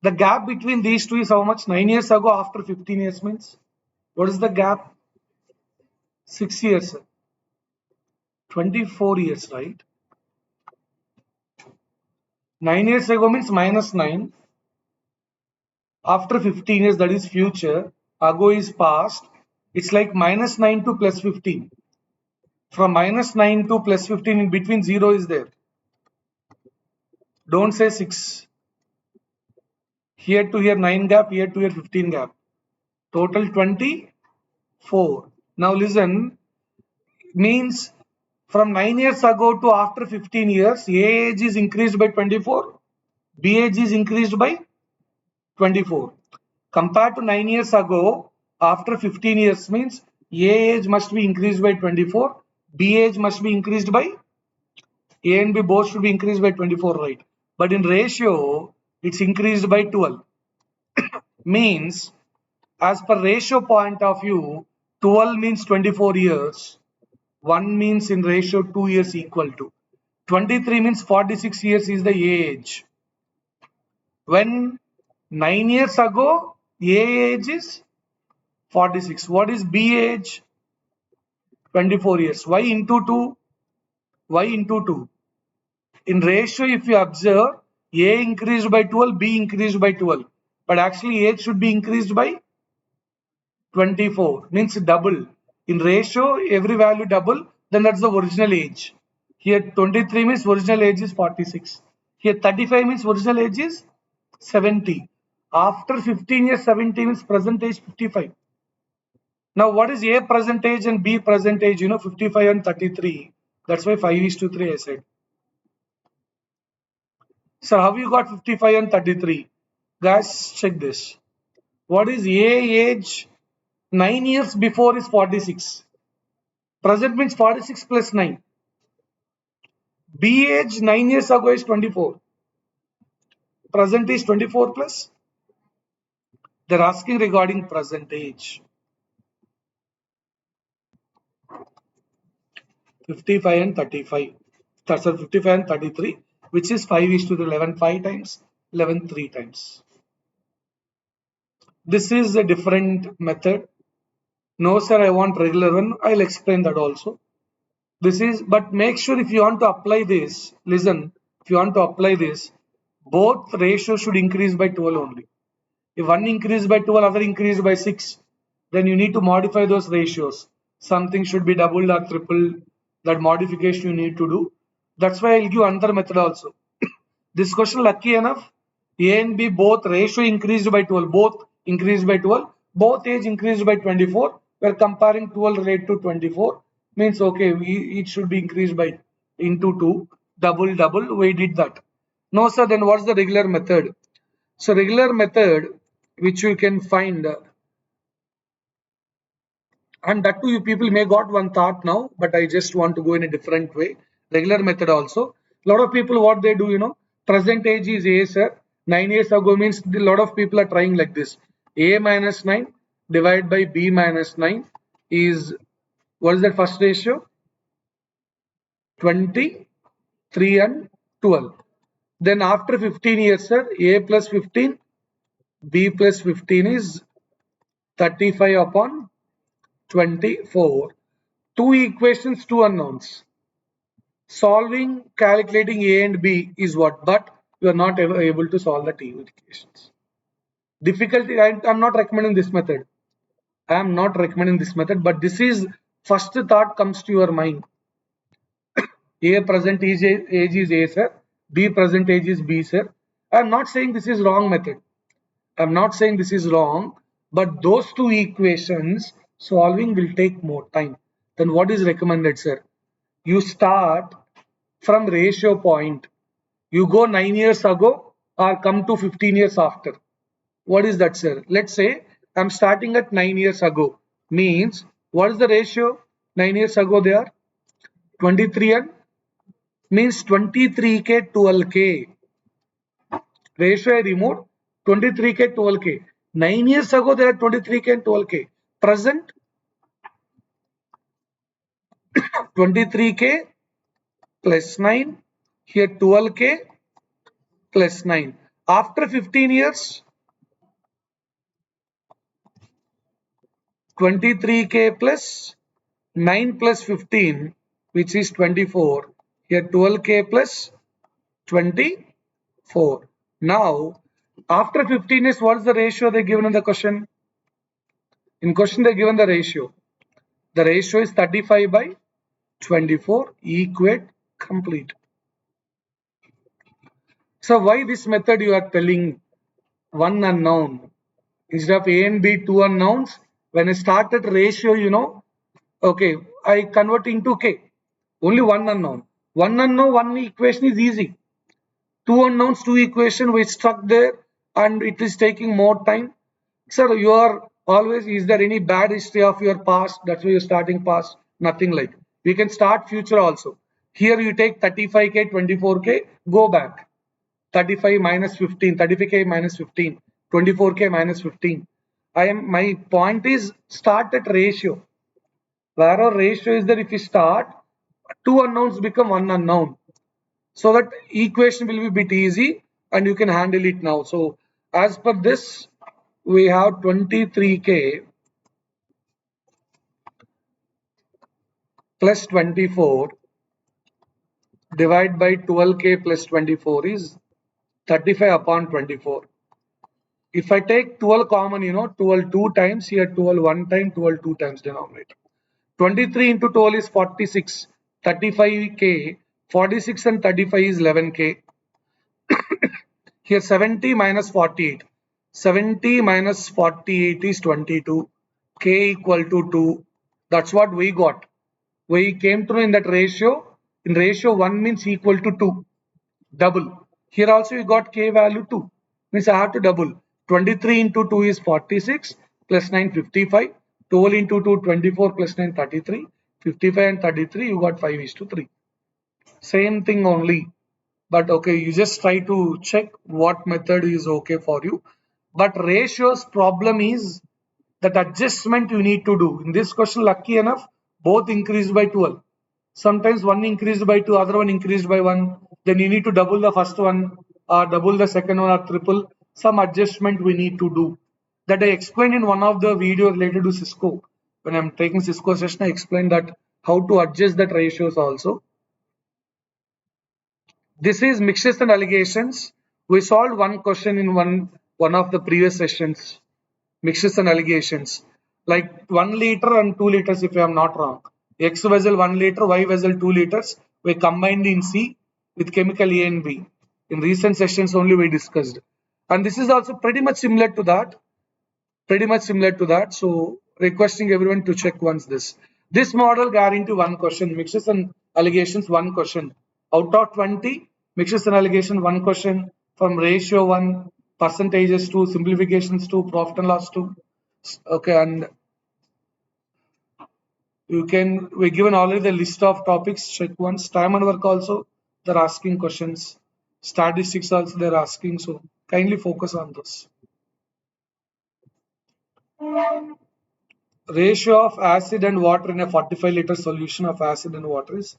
The gap between these two is how much? 9 years ago after 15 years means? What is the gap? 6 years. 24 years, right? 9 years ago means minus 9. After 15 years, that is future. Ago is past. It's like minus 9 to plus 15. From minus 9 to plus 15, in between 0 is there. Don't say 6. Here to here 9 gap, here to here 15 gap. Total 24. Now listen, means from 9 years ago to after 15 years, A age is increased by 24, B age is increased by 24. Compared to 9 years ago, after 15 years means A age must be increased by 24, B age must be increased by, A and B both should be increased by 24, right? But in ratio, it's increased by 12. Means, as per ratio point of view, 12 means 24 years. 1 means in ratio 2 years equal to. 23 means 46 years is the age. When 9 years ago, A age is 46. What is B age? 24 years. Why into 2? Why into 2? In ratio, if you observe, A increased by 12, B increased by 12. But actually age should be increased by 24, means double. In ratio, every value double, then that's the original age. Here 23 means original age is 46. Here 35 means original age is 70. After 15 years, 70 means present age 55. Now what is A percentage and B percentage? 55 and 33. That's why 5 is to 3 I said. So how you got 55 and 33? Guys, check this. What is A age 9 years before is 46. Present means 46 plus 9. B age 9 years ago is 24. Present is 24 plus. They're asking regarding present age. 55 and 35. That's 55 and 33, which is 5 is to the 11 5 times, 11 3 times. This is a different method. No, sir, I want regular one. I'll explain that also. This is, but make sure if you want to apply this, listen, if you want to apply this, both ratios should increase by 12 only. If one increase by 12, other increase by 6, then you need to modify those ratios. Something should be doubled or tripled. That modification you need to do. That's why I'll give another method also. This question lucky enough, A and B both ratio increased by 12, both increased by 12, both age increased by 24. We're comparing 12 related to 24. Means okay, it should be increased by into 2, double, we did that. No sir, then what's the regular method? So regular method which you can find, and that too you people may got one thought now, but I just want to go in a different way. Regular method also. A lot of people what they do, present age is A sir. 9 years ago means a lot of people are trying like this. A minus 9 divided by B minus 9 is, what is that first ratio? 23 and 12. Then after 15 years, sir, A plus 15, B plus 15 is 35 upon 24. Two equations, two unknowns. Solving, calculating A and B is what? But you are not ever able to solve the T equations. Difficulty, I'm not recommending this method. I am not recommending this method, but this is first thought comes to your mind. A present age is A sir, B present age is B sir. I am not saying this is wrong method. I am not saying this is wrong, but those two equations solving will take more time. Then what is recommended, sir? You start from ratio point. You go 9 years ago or come to 15 years after. What is that, sir? Let's say I'm starting at 9 years ago. Means what is the ratio? 9 years ago they are 23 and means 23k 12k. Ratio I removed 23k 12k. 9 years ago they are 23k and 12k. Present 23k plus 9. Here 12k plus 9. After 15 years 23k plus 9 plus 15, which is 24. Here 12k plus 24. Now, after 15 is what is the ratio they given in the question? In question they given the ratio. The ratio is 35 by 24, equate, complete. So why this method you are telling one unknown? Instead of A and B, two unknowns, when I started ratio, okay, I convert into K. Only one unknown. One unknown, one equation is easy. Two unknowns, two equation, we stuck there and it is taking more time. Sir, you are always, is there any bad history of your past? That's why you're starting past. Nothing like. We can start future also. Here you take 35k, 24k, go back. 35 minus 15, 35k minus 15, 24k minus 15. My point is start at ratio. Where our ratio is that if you start, two unknowns become one unknown. So that equation will be a bit easy and you can handle it now. So as per this, we have 23k plus 24 divided by 12k plus 24 is 35 upon 24. If I take 12 common, 12 two times, here 12 one time, 12 two times denominator. 23 into 12 is 46, 35k, 46 and 35 is 11k. Here 70 minus 48. 70 minus 48 is 22. K equal to 2. That's what we got. We came through in that ratio. In ratio 1 means equal to 2. Double. Here also you got K value 2. Means I have to double. 23 into 2 is 46 plus 9 55. 12 into 2 24 plus 9 33. 55 and 33 you got 5 is to 3. Same thing only. But okay, you just try to check what method is okay for you. But ratios problem is that adjustment you need to do. In this question, lucky enough, both increased by 12. Sometimes one increased by 2, other one increased by 1. Then you need to double the first one, or double the second one, or triple. Some adjustment we need to do. That I explained in one of the videos related to Cisco. When I'm taking Cisco session, I explained that how to adjust that ratios also. This is mixtures and allegations. We solved one question in one of the previous sessions. Mixtures and allegations. Like 1 liter and 2 liters, if I am not wrong. X vessel 1 liter, Y vessel 2 liters. We combined in C with chemical A and B. In recent sessions only we discussed. And this is also pretty much similar to that. So requesting everyone to check once this. This model guarantee one question, mixes and allegations one question. Out of 20, mixes and allegations one question, from ratio 1, percentages 2, simplifications 2, profit and loss 2. Okay, and we given already the list of topics, check once. Time and work also, they're asking questions. Statistics also they're asking, so kindly focus on this. Ratio of acid and water in a 45-liter solution of acid and water is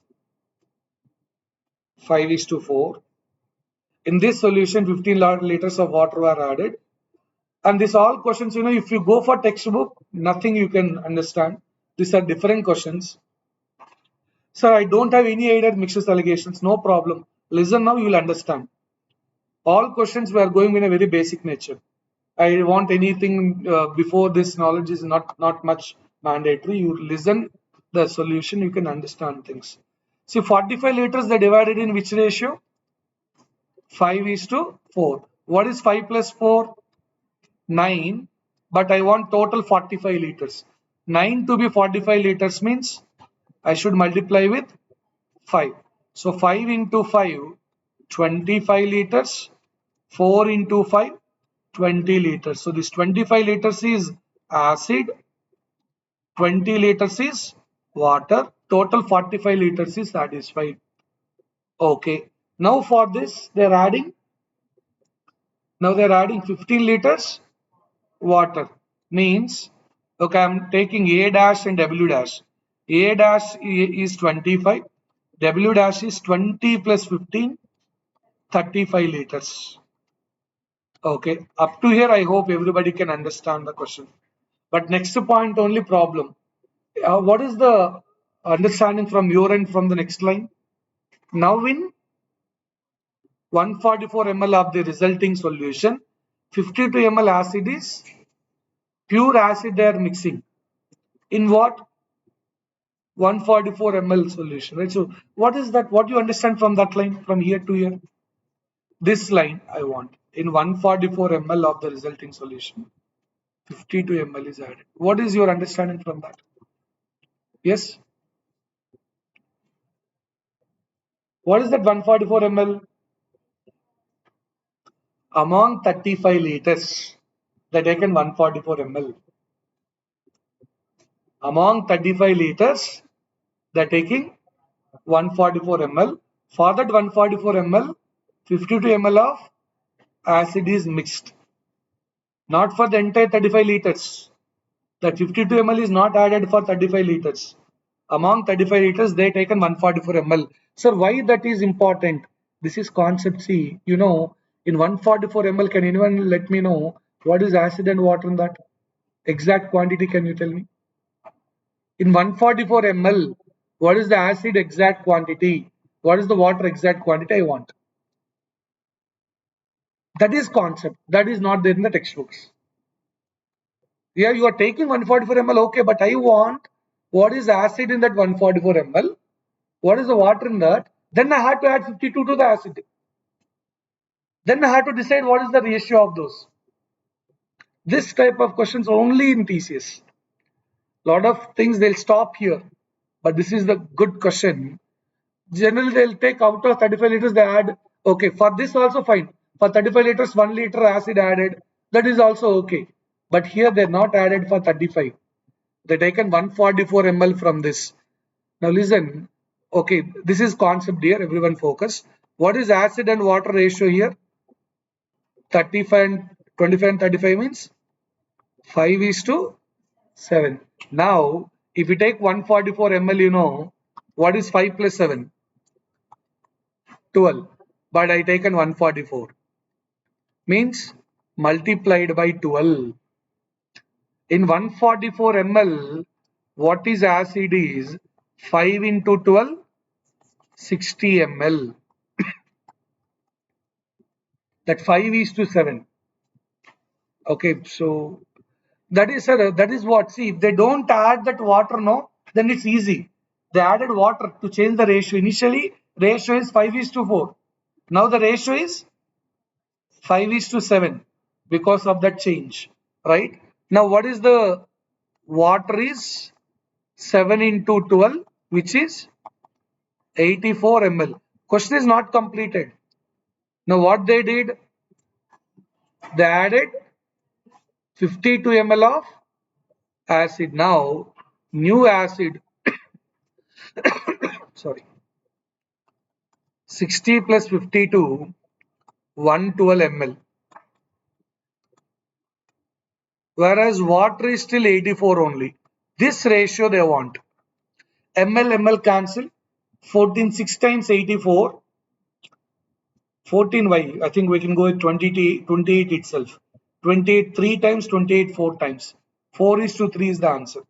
5:4. In this solution, 15 liters of water were added. And these all questions, if you go for textbook, nothing you can understand. These are different questions. Sir, I don't have any idea mixtures allegations. No problem. Listen now, you will understand. All questions we are going in a very basic nature. I want anything before this knowledge is not much mandatory. You listen the solution, you can understand things. See, 45 liters they divided in which ratio? 5:4. What is 5 plus 4? 9. But I want total 45 liters. 9 to be 45 liters means I should multiply with 5. So 5 into 5, 25 liters. 4 into 5, 20 liters. So this 25 liters is acid, 20 liters is water, total 45 liters is satisfied. Okay. Now for this they're adding 15 liters water. Means, okay, I'm taking A dash and W dash. A dash is 25, W dash is 20 plus 15, 35 liters. Okay, up to here I hope everybody can understand the question. But next point only problem. What is the understanding from your end from the next line? Now in 144 ml of the resulting solution, 52 ml acid is pure acid they are mixing. In what? 144 ml solution, right? So what is that? What you understand from that line from here to here? This line I want. In 144 ml of the resulting solution, 52 ml is added. What is your understanding from that? Yes? What is that 144 ml? Among 35 liters, they taken 144 ml. Among 35 liters, they're taking 144 ml. For that 144 ml, 52 ml of acid is mixed. Not for the entire 35 liters. That 52 ml is not added for 35 liters. Among 35 liters, they taken 144 ml. Sir, why that is important? This is concept C. In 144 ml, can anyone let me know what is acid and water in that? Exact quantity, can you tell me? In 144 ml, what is the acid exact quantity? What is the water exact quantity I want? That is concept. That is not there in the textbooks. Here you are taking 144 ml, okay, but I want what is acid in that 144 ml, what is the water in that, then I had to add 52 to the acid. Then I had to decide what is the ratio of those. This type of questions only in TCS. Lot of things they'll stop here, but this is the good question. Generally, they'll take out of 35 liters, they add, okay, for this also fine. For 35 liters, 1 liter acid added, that is also okay. But here they're not added for 35. They taken 144 ml from this. Now listen, okay, this is concept here, everyone focus. What is acid and water ratio here? 35 and 25 and 35 means 5 is to 7. Now, if you take 144 ml, you know, what is 5 plus 7? 12. But I taken 144. Means multiplied by 12. In 144 ml, what is acid is 5 into 12, 60 ml. That 5 is to 7. Okay, so that is that is what. See, if they don't add that water, no, then it's easy. They added water to change the ratio. Initially, ratio is 5 is to 4. Now the ratio is 5 is to 7 because of that change, right? Now, what is the water is 7 into 12, which is 84 ml. Question is not completed. Now, what they did, they added 52 ml of acid. Now, new acid, sorry, 60 plus 52, 112 ml. Whereas water is still 84 only. This ratio they want. ml cancel. 14 6 times 84. 14y. I think we can go with 28 itself. 28 3 times, 28 4 times. 4 is to 3 is the answer.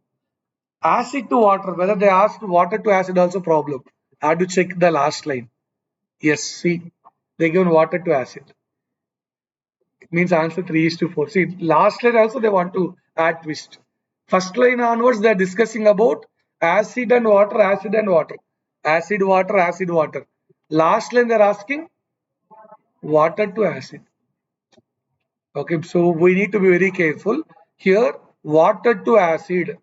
Acid to water. Whether they asked water to acid also problem. I have to check the last line. Yes, see, they given water to acid. It means answer 3 is to 4. See, last line also they want to add twist. First line onwards they are discussing about acid and water, acid and water. Acid, water, acid, water. Last line they are asking water to acid. Okay, so we need to be very careful. Here, water to acid.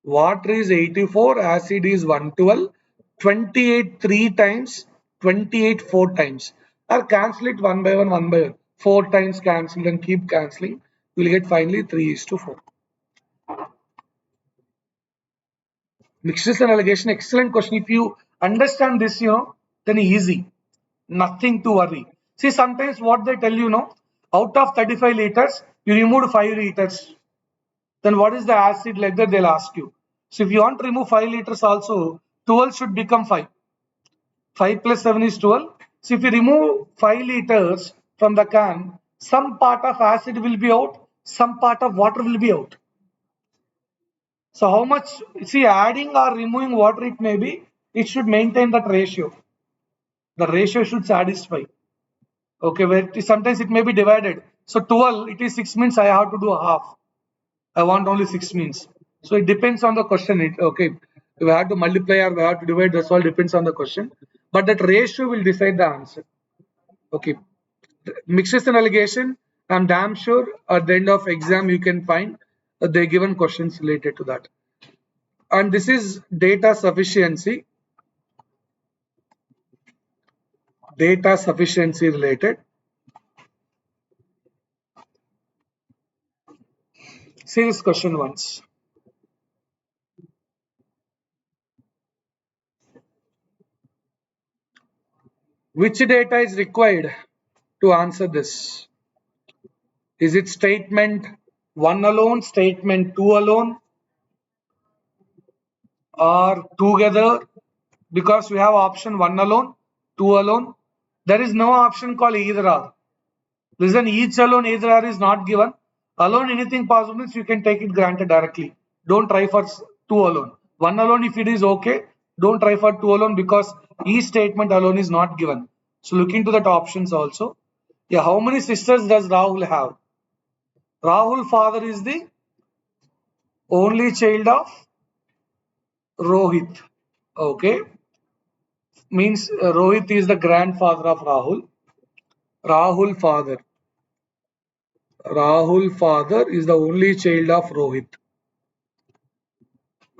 Water is 84, acid is 112. 28 3 times, 28 4 times. Or cancel it one by one, one by one. 4 times cancel and keep cancelling. We'll get finally 3 is to 4. Mixtures and allegation, excellent question. If you understand this, then easy. Nothing to worry. See, sometimes what they tell you, out of 35 liters, you removed 5 liters. Then what is the acid like that they'll ask you. So if you want to remove 5 liters also, 12 should become 5. 5 plus 7 is 12. So if you remove 5 liters from the can, some part of acid will be out, some part of water will be out. So how much, see, adding or removing water it may be, it should maintain that ratio. The ratio should satisfy. Okay, where sometimes it may be divided. So 12, it is 6 means I have to do a half. I want only 6 means. So it depends on the question. Okay, if I have to multiply or we have to divide, that's all depends on the question. But that ratio will decide the answer. Okay, mixtures and allegation. I'm damn sure at the end of exam you can find they given questions related to that. And this is data sufficiency. Data sufficiency related. See this question once. Which data is required to answer this? Is it statement 1 alone, statement 2 alone, or together? Because we have option 1 alone, 2 alone. There is no option called either or. Listen, each alone, either or is not given. Alone, anything possible means you can take it granted directly. Don't try for 2 alone. 1 alone, if it is okay, don't try for 2 alone because each statement alone is not given. So look into that options also. Yeah, how many sisters does Rahul have? Rahul father is the only child of Rohit. Okay, means Rohit is the grandfather of Rahul. Rahul father. Rahul father is the only child of Rohit.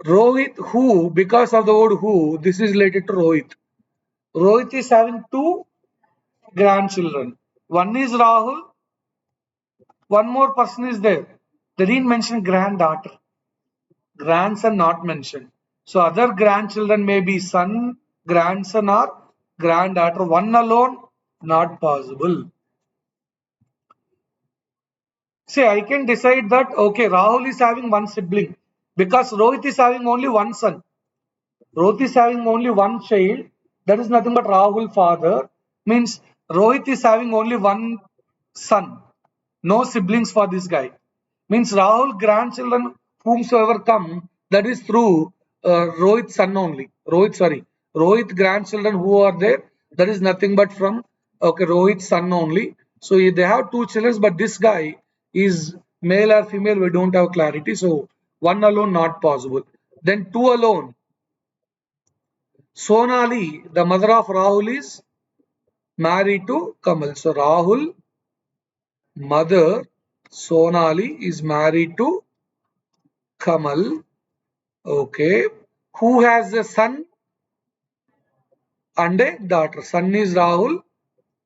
Rohit who, because of the word who, this is related to Rohit. Rohit is having two grandchildren. One is Rahul, one more person is there. They didn't mention granddaughter. Grandson not mentioned. So other grandchildren may be son, grandson or granddaughter. One alone, not possible. See, I can decide that, okay, Rahul is having one sibling because Rohit is having only one son. Rohit is having only one child. That is nothing but Rahul father. Means Rohit is having only one son. No siblings for this guy. Means Rahul grandchildren whomsoever come, that is through Rohit's son only. Rohit grandchildren who are there, that is nothing but from okay Rohit's son only. So they have two children, but this guy is male or female, we don't have clarity. So one alone not possible. Then two alone. Sonali, the mother of Rahul, is married to Kamal. So Rahul mother Sonali is married to Kamal. Okay. Who has a son and a daughter? Son is Rahul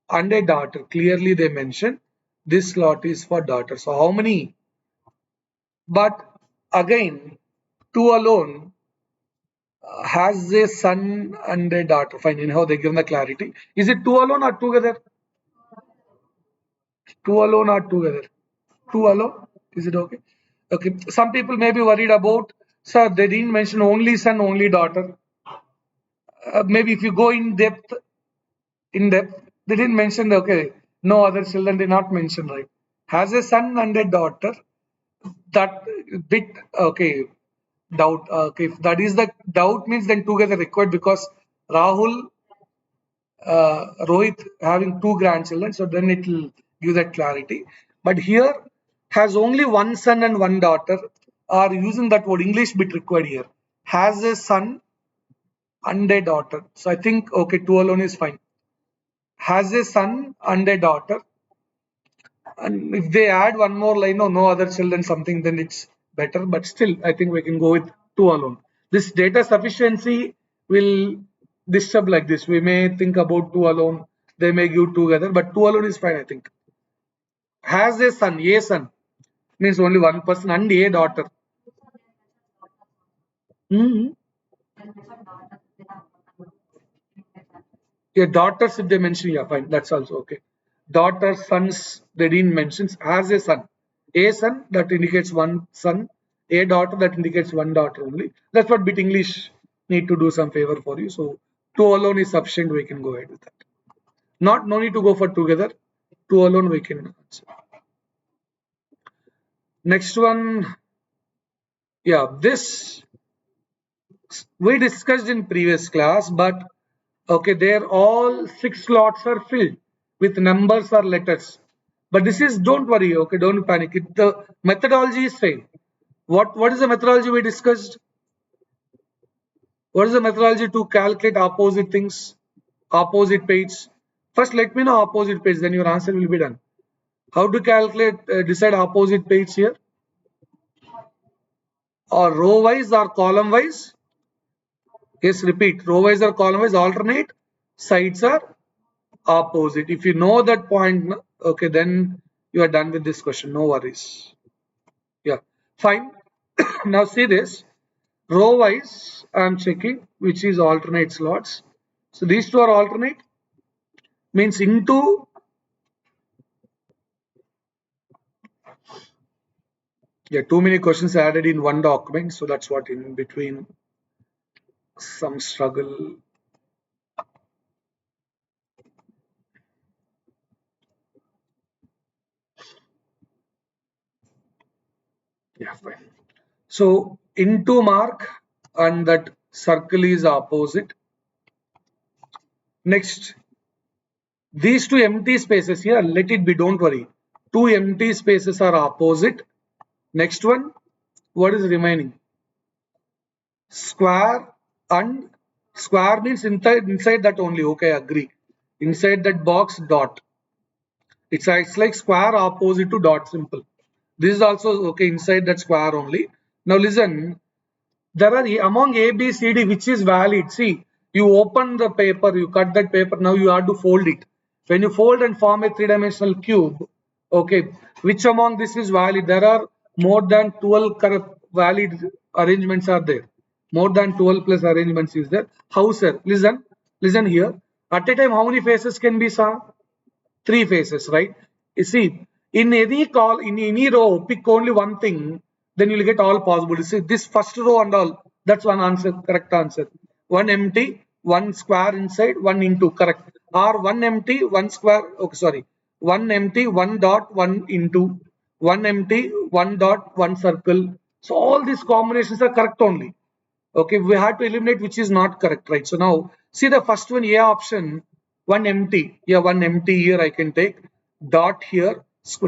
and a daughter. Clearly they mention this slot is for daughter. So how many? But again, two alone has a son and a daughter. Fine. Anyhow, they give the clarity. Is it two alone or together? Two alone or together? Two alone? Is it okay? Okay. Some people may be worried about, sir, they didn't mention only son, only daughter. Maybe if you go in depth, they didn't mention, okay, no other children did not mention, right? Has a son and a daughter. That bit, okay, doubt. Okay, if that is the doubt means then together required because Rahul, Rohit having two grandchildren, so then it will give that clarity. But here has only one son and one daughter, are using that word English bit required here. Has a son and a daughter. So I think okay, two alone is fine. Has a son and a daughter. And if they add one more line or no other children something, then it's better. But still, I think we can go with two alone. This data sufficiency will disturb like this. We may think about two alone. They may give together, but two alone is fine, I think. Has a son means only one person and a daughter. Mhm. Yeah, daughters if they mention, yeah, fine. That's also okay. Daughters, sons, they didn't mention. Has a son. A son that indicates one son. A daughter that indicates one daughter only. That's what bit English need to do some favor for you. So two alone is sufficient. We can go ahead with that. Not no need to go for together. Two alone we can answer. Next one, yeah, this we discussed in previous class, but okay, there all six slots are filled with numbers or letters. But this is don't worry, okay, don't panic. The methodology is same. What is the methodology we discussed? What is the methodology to calculate opposite things, opposite page? First, let me know opposite page, then your answer will be done. How to calculate, decide opposite page here? Or row wise or column wise? Yes, repeat. Row wise or column wise alternate. Sides are opposite. If you know that point, okay, then you are done with this question. No worries. Yeah, fine. Now see this. Row wise, I am checking which is alternate slots. So these two are alternate. Means into, yeah, too many questions added in one document. So that's what in between some struggle. Yeah, fine. So into mark and that circle is opposite. Next, These two empty spaces here, let it be, don't worry. Two empty spaces are opposite. Next one, what is remaining? Square and square means inside that only. Okay, agree. Inside that box, dot. It's like square opposite to dot, simple. This is also okay inside that square only. Now listen, there are among A, B, C, D, which is valid. See, you open the paper, you cut that paper, now you have to fold it. When you fold and form a three-dimensional cube, okay, which among this is valid? There are more than 12 correct valid arrangements are there. More than 12 plus arrangements is there. How, sir? Listen here. At a time, how many faces can be saw? Three faces, right? You see, in any row, pick only one thing, then you'll get all possible. You see, this first row and all, that's one answer, correct answer. One empty, one square inside, one into, correct. Or one empty, one square, okay, sorry. One empty, one dot, one into, one empty, one dot, one circle. So all these combinations are correct only. Okay, we had to eliminate which is not correct, right? So now see the first one, A option, one empty. Yeah, one empty here I can take. Dot here.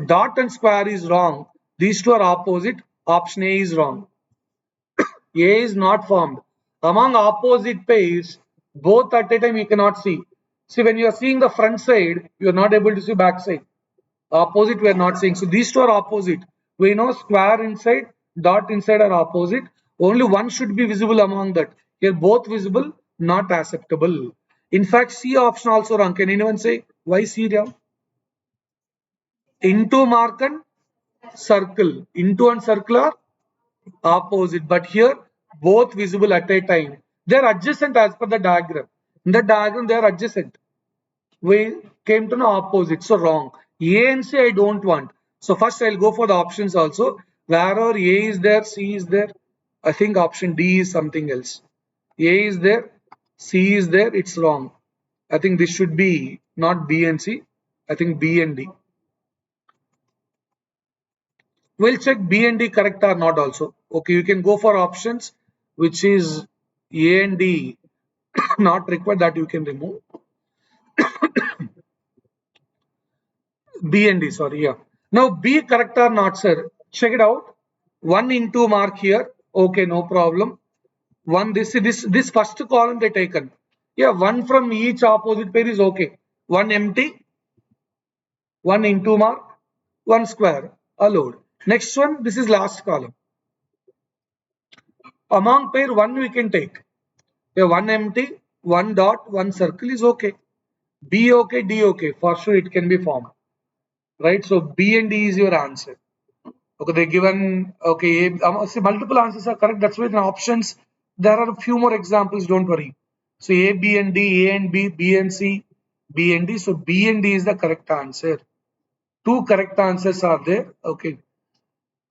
Dot and square is wrong. These two are opposite. Option A is wrong. A is not formed. Among opposite pairs, both at a time you cannot see. See, when you are seeing the front side, you are not able to see back side. Opposite we are not seeing. So these two are opposite. We know square inside, dot inside are opposite. Only one should be visible among that. Here both visible, not acceptable. In fact, C option also wrong. Can anyone say why C wrong? Into mark and circle. Into and circle are opposite. But here both visible at a time. They are adjacent as per the diagram. In the diagram they are adjacent. We came to know opposite, so wrong. A and C I don't want. So first I'll go for the options also. Wherever A is there, C is there. I think option D is something else. A is there, C is there, it's wrong. I think this should be not B and C. I think B and D. We'll check B and D correct or not also. Okay, you can go for options which is A and D not required, that you can remove. B and D, sorry, yeah. Now B correct or not, sir? Check it out. One into mark here. Okay, no problem. One this first column they taken. Yeah, one from each opposite pair is okay. One empty, one into mark, one square. Allowed. Next one, this is last column. Among pair one we can take. Yeah, one empty, one dot, one circle is okay. B okay, D okay. For sure it can be formed. Right? So B and D is your answer. Okay, they given okay. See, multiple answers are correct. That's why in options there are a few more examples. Don't worry. So A, B, and D, A and B, B and C, B and D. So B and D is the correct answer. Two correct answers are there. Okay.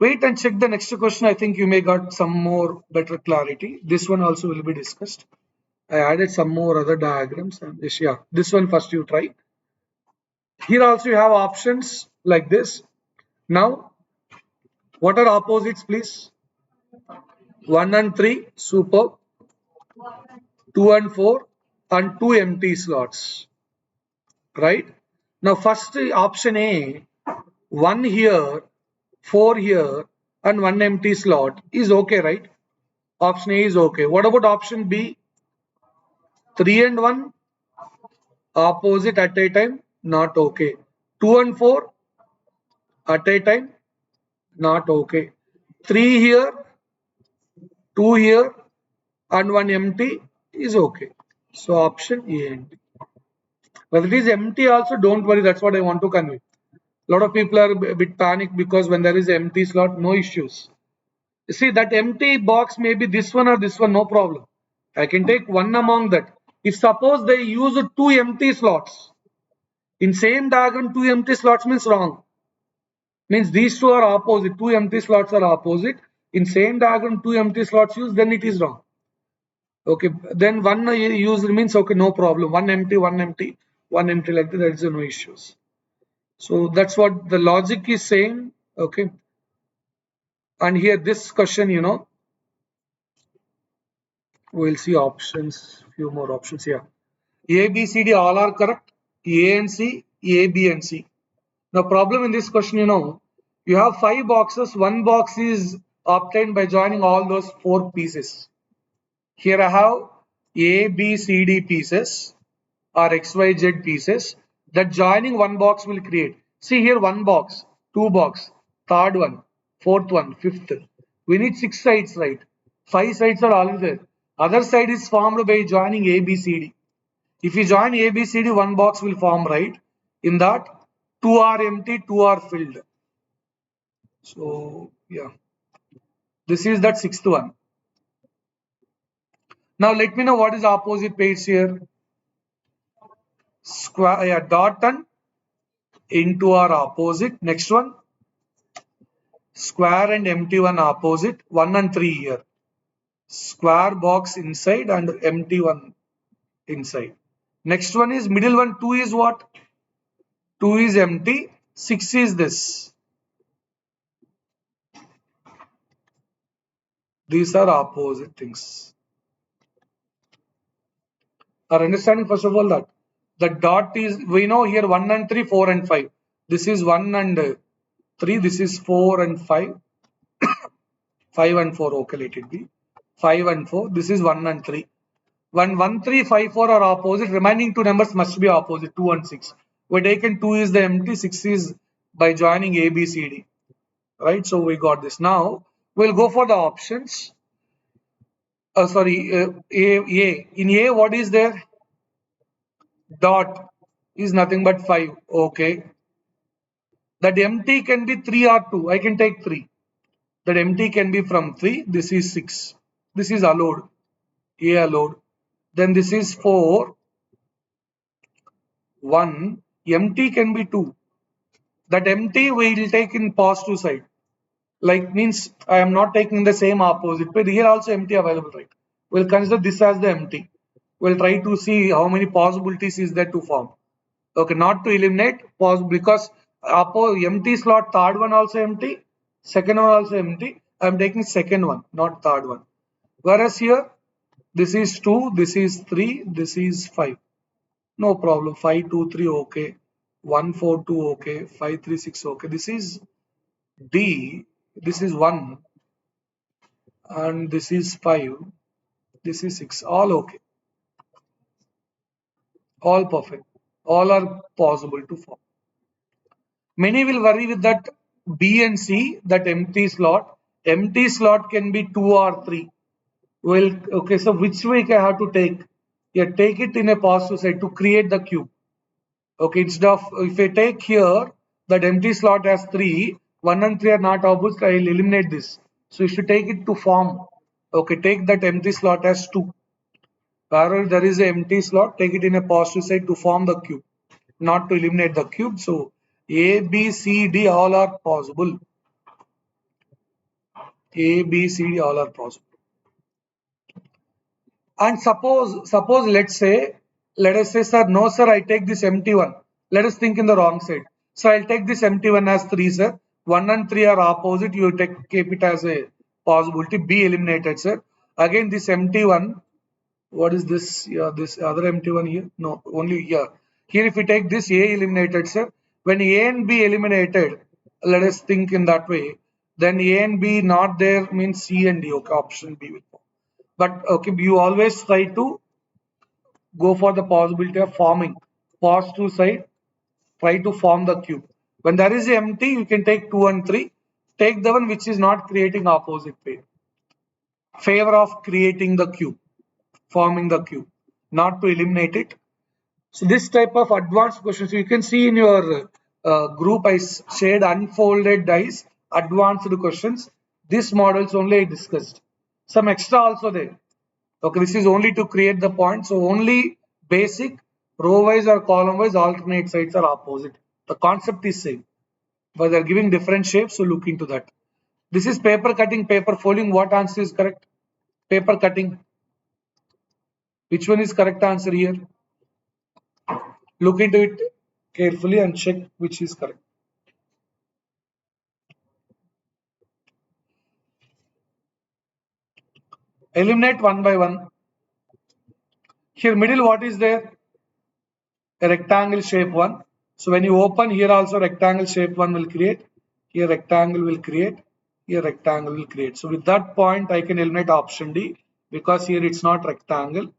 Wait and check the next question. I think you may got some more better clarity. This one also will be discussed. I added some more other diagrams. And this, yeah, this one first you try. Here also you have options like this. Now, what are opposites, please? 1 and 3, super. 2 and 4, and 2 empty slots. Right? Now, first option A, 1 here, 4 here, and 1 empty slot is okay, right? Option A is okay. What about option B? 3 and 1, opposite at a time, not okay. 2 and 4, at a time, not okay. 3 here, 2 here, and 1 empty is okay. So option A and B. Whether it is empty also, don't worry, that's what I want to convey. A lot of people are a bit panicked because when there is an empty slot, no issues. You see, that empty box may be this one or this one, no problem. I can take one among that. If suppose they use two empty slots, in same diagram, two empty slots means wrong. Means these two are opposite, two empty slots are opposite. In same diagram, two empty slots used, then it is wrong. Okay, then one used means okay, no problem. One empty, one empty, one empty like that, there is no issues. So that's what the logic is saying. Okay. And here this question, we'll see options, few more options here. A, B, C, D all are correct. A and C, A, B and C. Now problem in this question, you have 5 boxes. One box is obtained by joining all those 4 pieces. Here I have A, B, C, D pieces or X, Y, Z pieces that joining one box will create. See here, one box, two box, third one, fourth one, fifth. We need 6 sides, right? 5 sides are already there. Other side is formed by joining A, B, C, D. If you join A, B, C, D, one box will form, right? In that, two are empty, two are filled. So, yeah, this is that sixth one. Now, let me know what is opposite pairs here. Square, yeah, dot and into are opposite. Next one, square and empty one opposite. 1 and 3 here. Square box inside and empty one inside. Next one is middle one. 2 is what? 2 is empty. 6 is this. These are opposite things. Are understanding first of all that the dot is, we know here 1 and 3, 4 and 5. This is 1 and 3. This is 4 and 5. 5 and 4. Okay, let it be 5 and 4. This is 1 and 3. When 1, 3, 5, 4 are opposite, remaining two numbers must be opposite, 2 and 6. We taken 2 is the empty, 6 is by joining A, B, C, D. Right, so we got this. Now we'll go for the options. A. In A, what is there? Dot is nothing but 5. Okay. That empty can be 3 or 2. I can take 3. That empty can be from 3. This is 6. This is allowed. A allowed. Then this is 4. 1. Empty can be 2. That empty we will take in positive side. Like means I am not taking the same opposite, but here also empty available, right? We'll consider this as the empty. We'll try to see how many possibilities is there to form. Okay, not to eliminate because empty slot, third one also empty, second one also empty. I'm taking second one, not third one. Whereas here, this is 2, this is 3, this is 5. No problem. 5, 2, 3, okay. 1, 4, 2, okay. 5, 3, 6, okay. This is D, this is 1, and this is 5, this is 6. All okay. All perfect. All are possible to form. Many will worry with that B and C, that empty slot. Empty slot can be 2 or 3. Well, okay, so which way I have to take? Yeah, take it in a positive side to create the cube. Okay, instead of, if I take here, that empty slot has 3, 1 and 3 are not opposite, I will eliminate this. So you should take it to form. Okay, take that empty slot as 2. Wherever there is an empty slot, take it in a positive side to form the cube, not to eliminate the cube. So A, B, C, D all are possible. A, B, C, D all are possible. And suppose let us say, sir, no, sir, I take this empty one. Let us think in the wrong side. So I'll take this empty one as 3, sir. 1 and 3 are opposite. You keep it as a possibility. B eliminated, sir. Again, this empty one. What is this? Yeah, this other empty one here. No, only here. Here, if we take this A eliminated, sir. When A and B eliminated, let us think in that way. Then A and B not there means C and D. Okay, option B will form. But okay, you always try to go for the possibility of forming positive side. Try to form the cube. When there is empty, you can take 2 and 3. Take the one which is not creating opposite pair. Favor of creating the cube, forming the cube, not to eliminate it. So this type of advanced questions you can see in your group. I shared unfolded dice, advanced questions. This models only I discussed. Some extra also there. Okay, this is only to create the point. So only basic row wise or column wise alternate sides are opposite. The concept is same, but they're giving different shapes. So look into that. This is paper cutting, paper folding. What answer is correct? Paper cutting. Which one is correct answer here? Look into it carefully and check which is correct. Eliminate one by one. Here middle what is there? a rectangle shape one. So when you open here also rectangle shape one will create, here rectangle will create, here rectangle will create. So with that point I can eliminate option D because here it's not rectangle,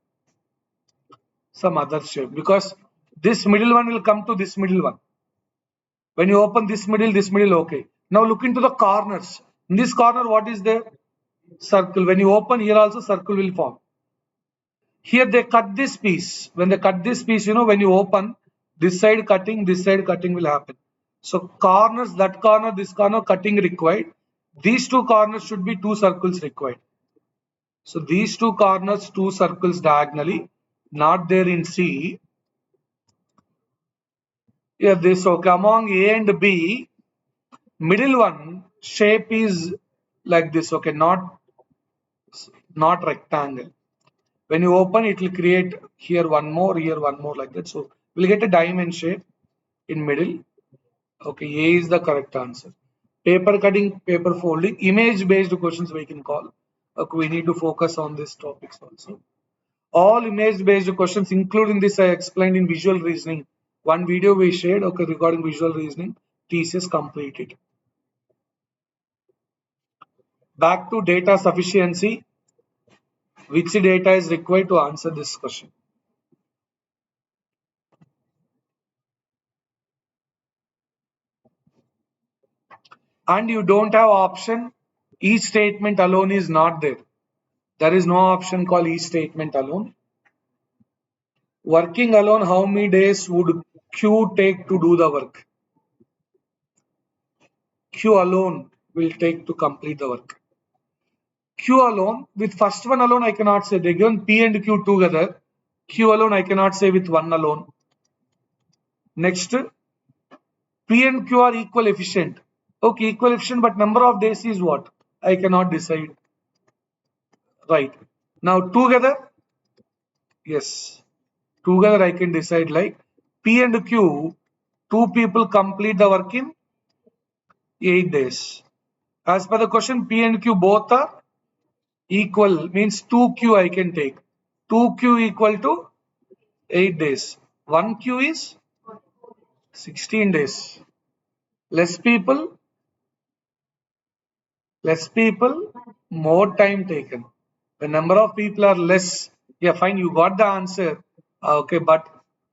some other shape, because this middle one will come to this middle one. When you open this middle, okay. Now look into the corners. In this corner, what is there? Circle. When you open here also circle will form. Here they cut this piece. When they cut this piece, when you open this side cutting will happen. So corners, that corner, this corner cutting required. These two corners should be two circles required. So these two corners, two circles diagonally, not there in C. Yeah, this okay. Among A and B, middle one shape is like this, okay, not rectangle. When you open, it will create here one more like that. So we'll get a diamond shape in middle. Okay, A is the correct answer. Paper cutting, paper folding, image based questions we can call. Okay, we need to focus on these topics also. All image based questions, including this, I explained in visual reasoning. One video we shared, okay, regarding visual reasoning, TCS completed. Back to data sufficiency. Which data is required to answer this question? And you don't have option. Each statement alone is not there. There is no option called each statement alone. Working alone, how many days would Q take to do the work? Q alone will take to complete the work. Q alone, with first one alone, I cannot say. They given P and Q together. Q alone, I cannot say with one alone. Next, P and Q are equal efficient. Okay, equal efficient, but number of days is what? I cannot decide. Right. Now together, yes, together I can decide like P and Q, two people complete the work in 8 days. As per the question, P and Q both are equal, means 2Q I can take. 2Q equal to 8 days. 1Q is 16 days. Less people, more time taken. The number of people are less. Yeah, fine, you got the answer. Okay, but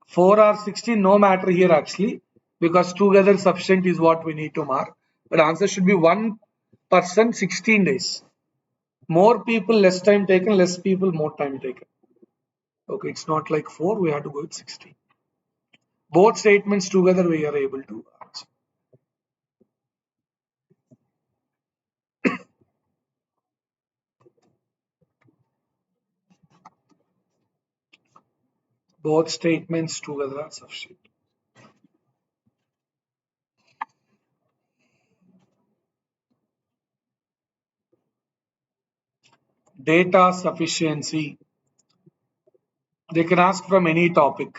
4 or 16, no matter here actually, because together sufficient is what we need to mark. But answer should be 1%, 16 days. More people, less time taken, less people, more time taken. Okay, it's not like 4, we have to go with 16. Both statements together we are able to answer. Both statements together are sufficient. Data sufficiency. They can ask from any topic.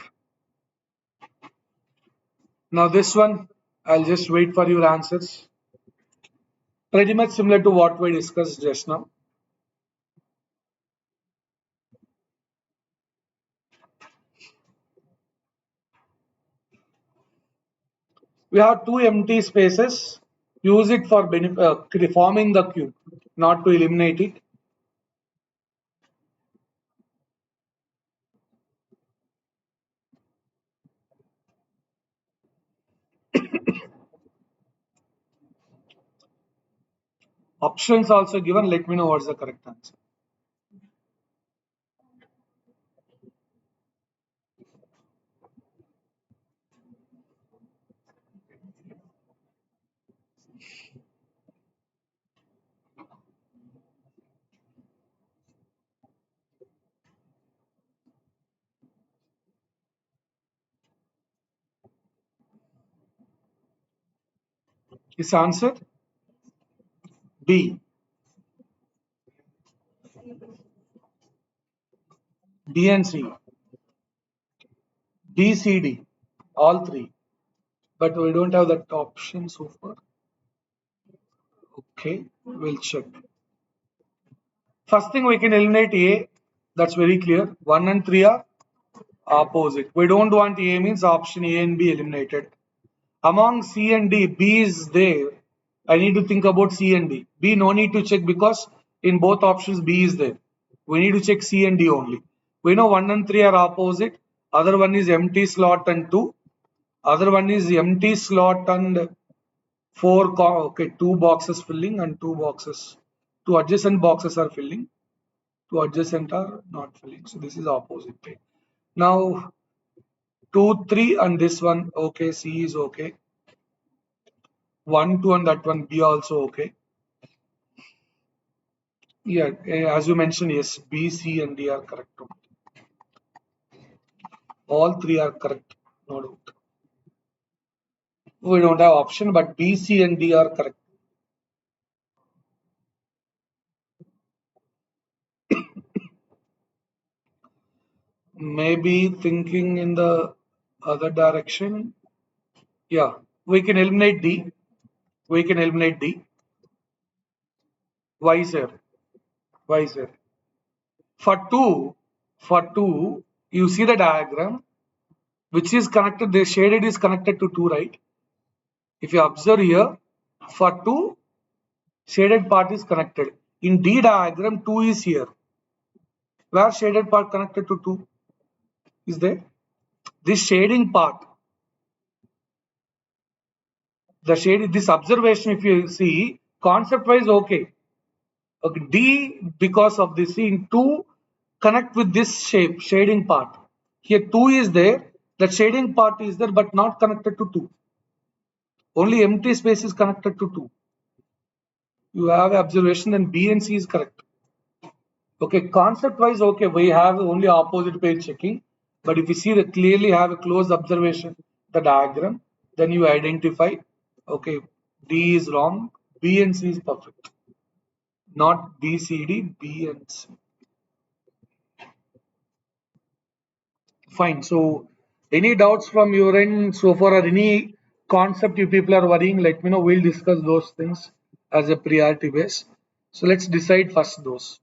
Now this one, I'll just wait for your answers. Pretty much similar to what we discussed just now. We have two empty spaces. Use it for forming the cube, not to eliminate it. Options also given. Let me know what's the correct answer. Is answered B. B and C. B, C, D. All three. But we don't have that option so far. Okay, we'll check. First thing we can eliminate A. That's very clear. 1 and 3 are Opposite. We don't want A means option A and B eliminated. Among C and D, B is there. I need to think about C and D. B no need to check because in both options B is there. We need to check C and D only. We know 1 and 3 are opposite. Other one is empty slot and 2. Other one is empty slot and 4. Okay, 2 boxes filling and 2 boxes. 2 adjacent boxes are filling. 2 adjacent are not filling. So this is opposite. Now 2, 3 and this one. Okay, C is okay. 1, 2 and that one B also okay. Yeah, as you mentioned, yes, B, C and D are correct. All three are correct. No doubt. We don't have option, but B, C and D are correct. Maybe thinking in the other direction. Yeah, we can eliminate D. We can eliminate D. Why, sir? Why, sir? For two, you see the diagram, which is connected. The shaded is connected to 2, right? If you observe here, for 2, shaded part is connected. In D diagram, 2 is here. Where shaded part connected to 2 is there? This shading part, the shade, this observation, if you see, concept wise, okay. Okay, D because of this in 2 connect with this shape, shading part. Here 2 is there, that shading part is there but not connected to 2. Only empty space is connected to 2. You have observation and B and C is correct. Okay, concept wise, okay, we have only opposite page checking. But if you see that clearly have a close observation, the diagram, then you identify, okay, D is wrong, B and C is perfect. Not B, C, D, B and C. Fine. So, any doubts from your end so far or any concept you people are worrying, let me know. We'll discuss those things as a priority base. So, let's decide first those.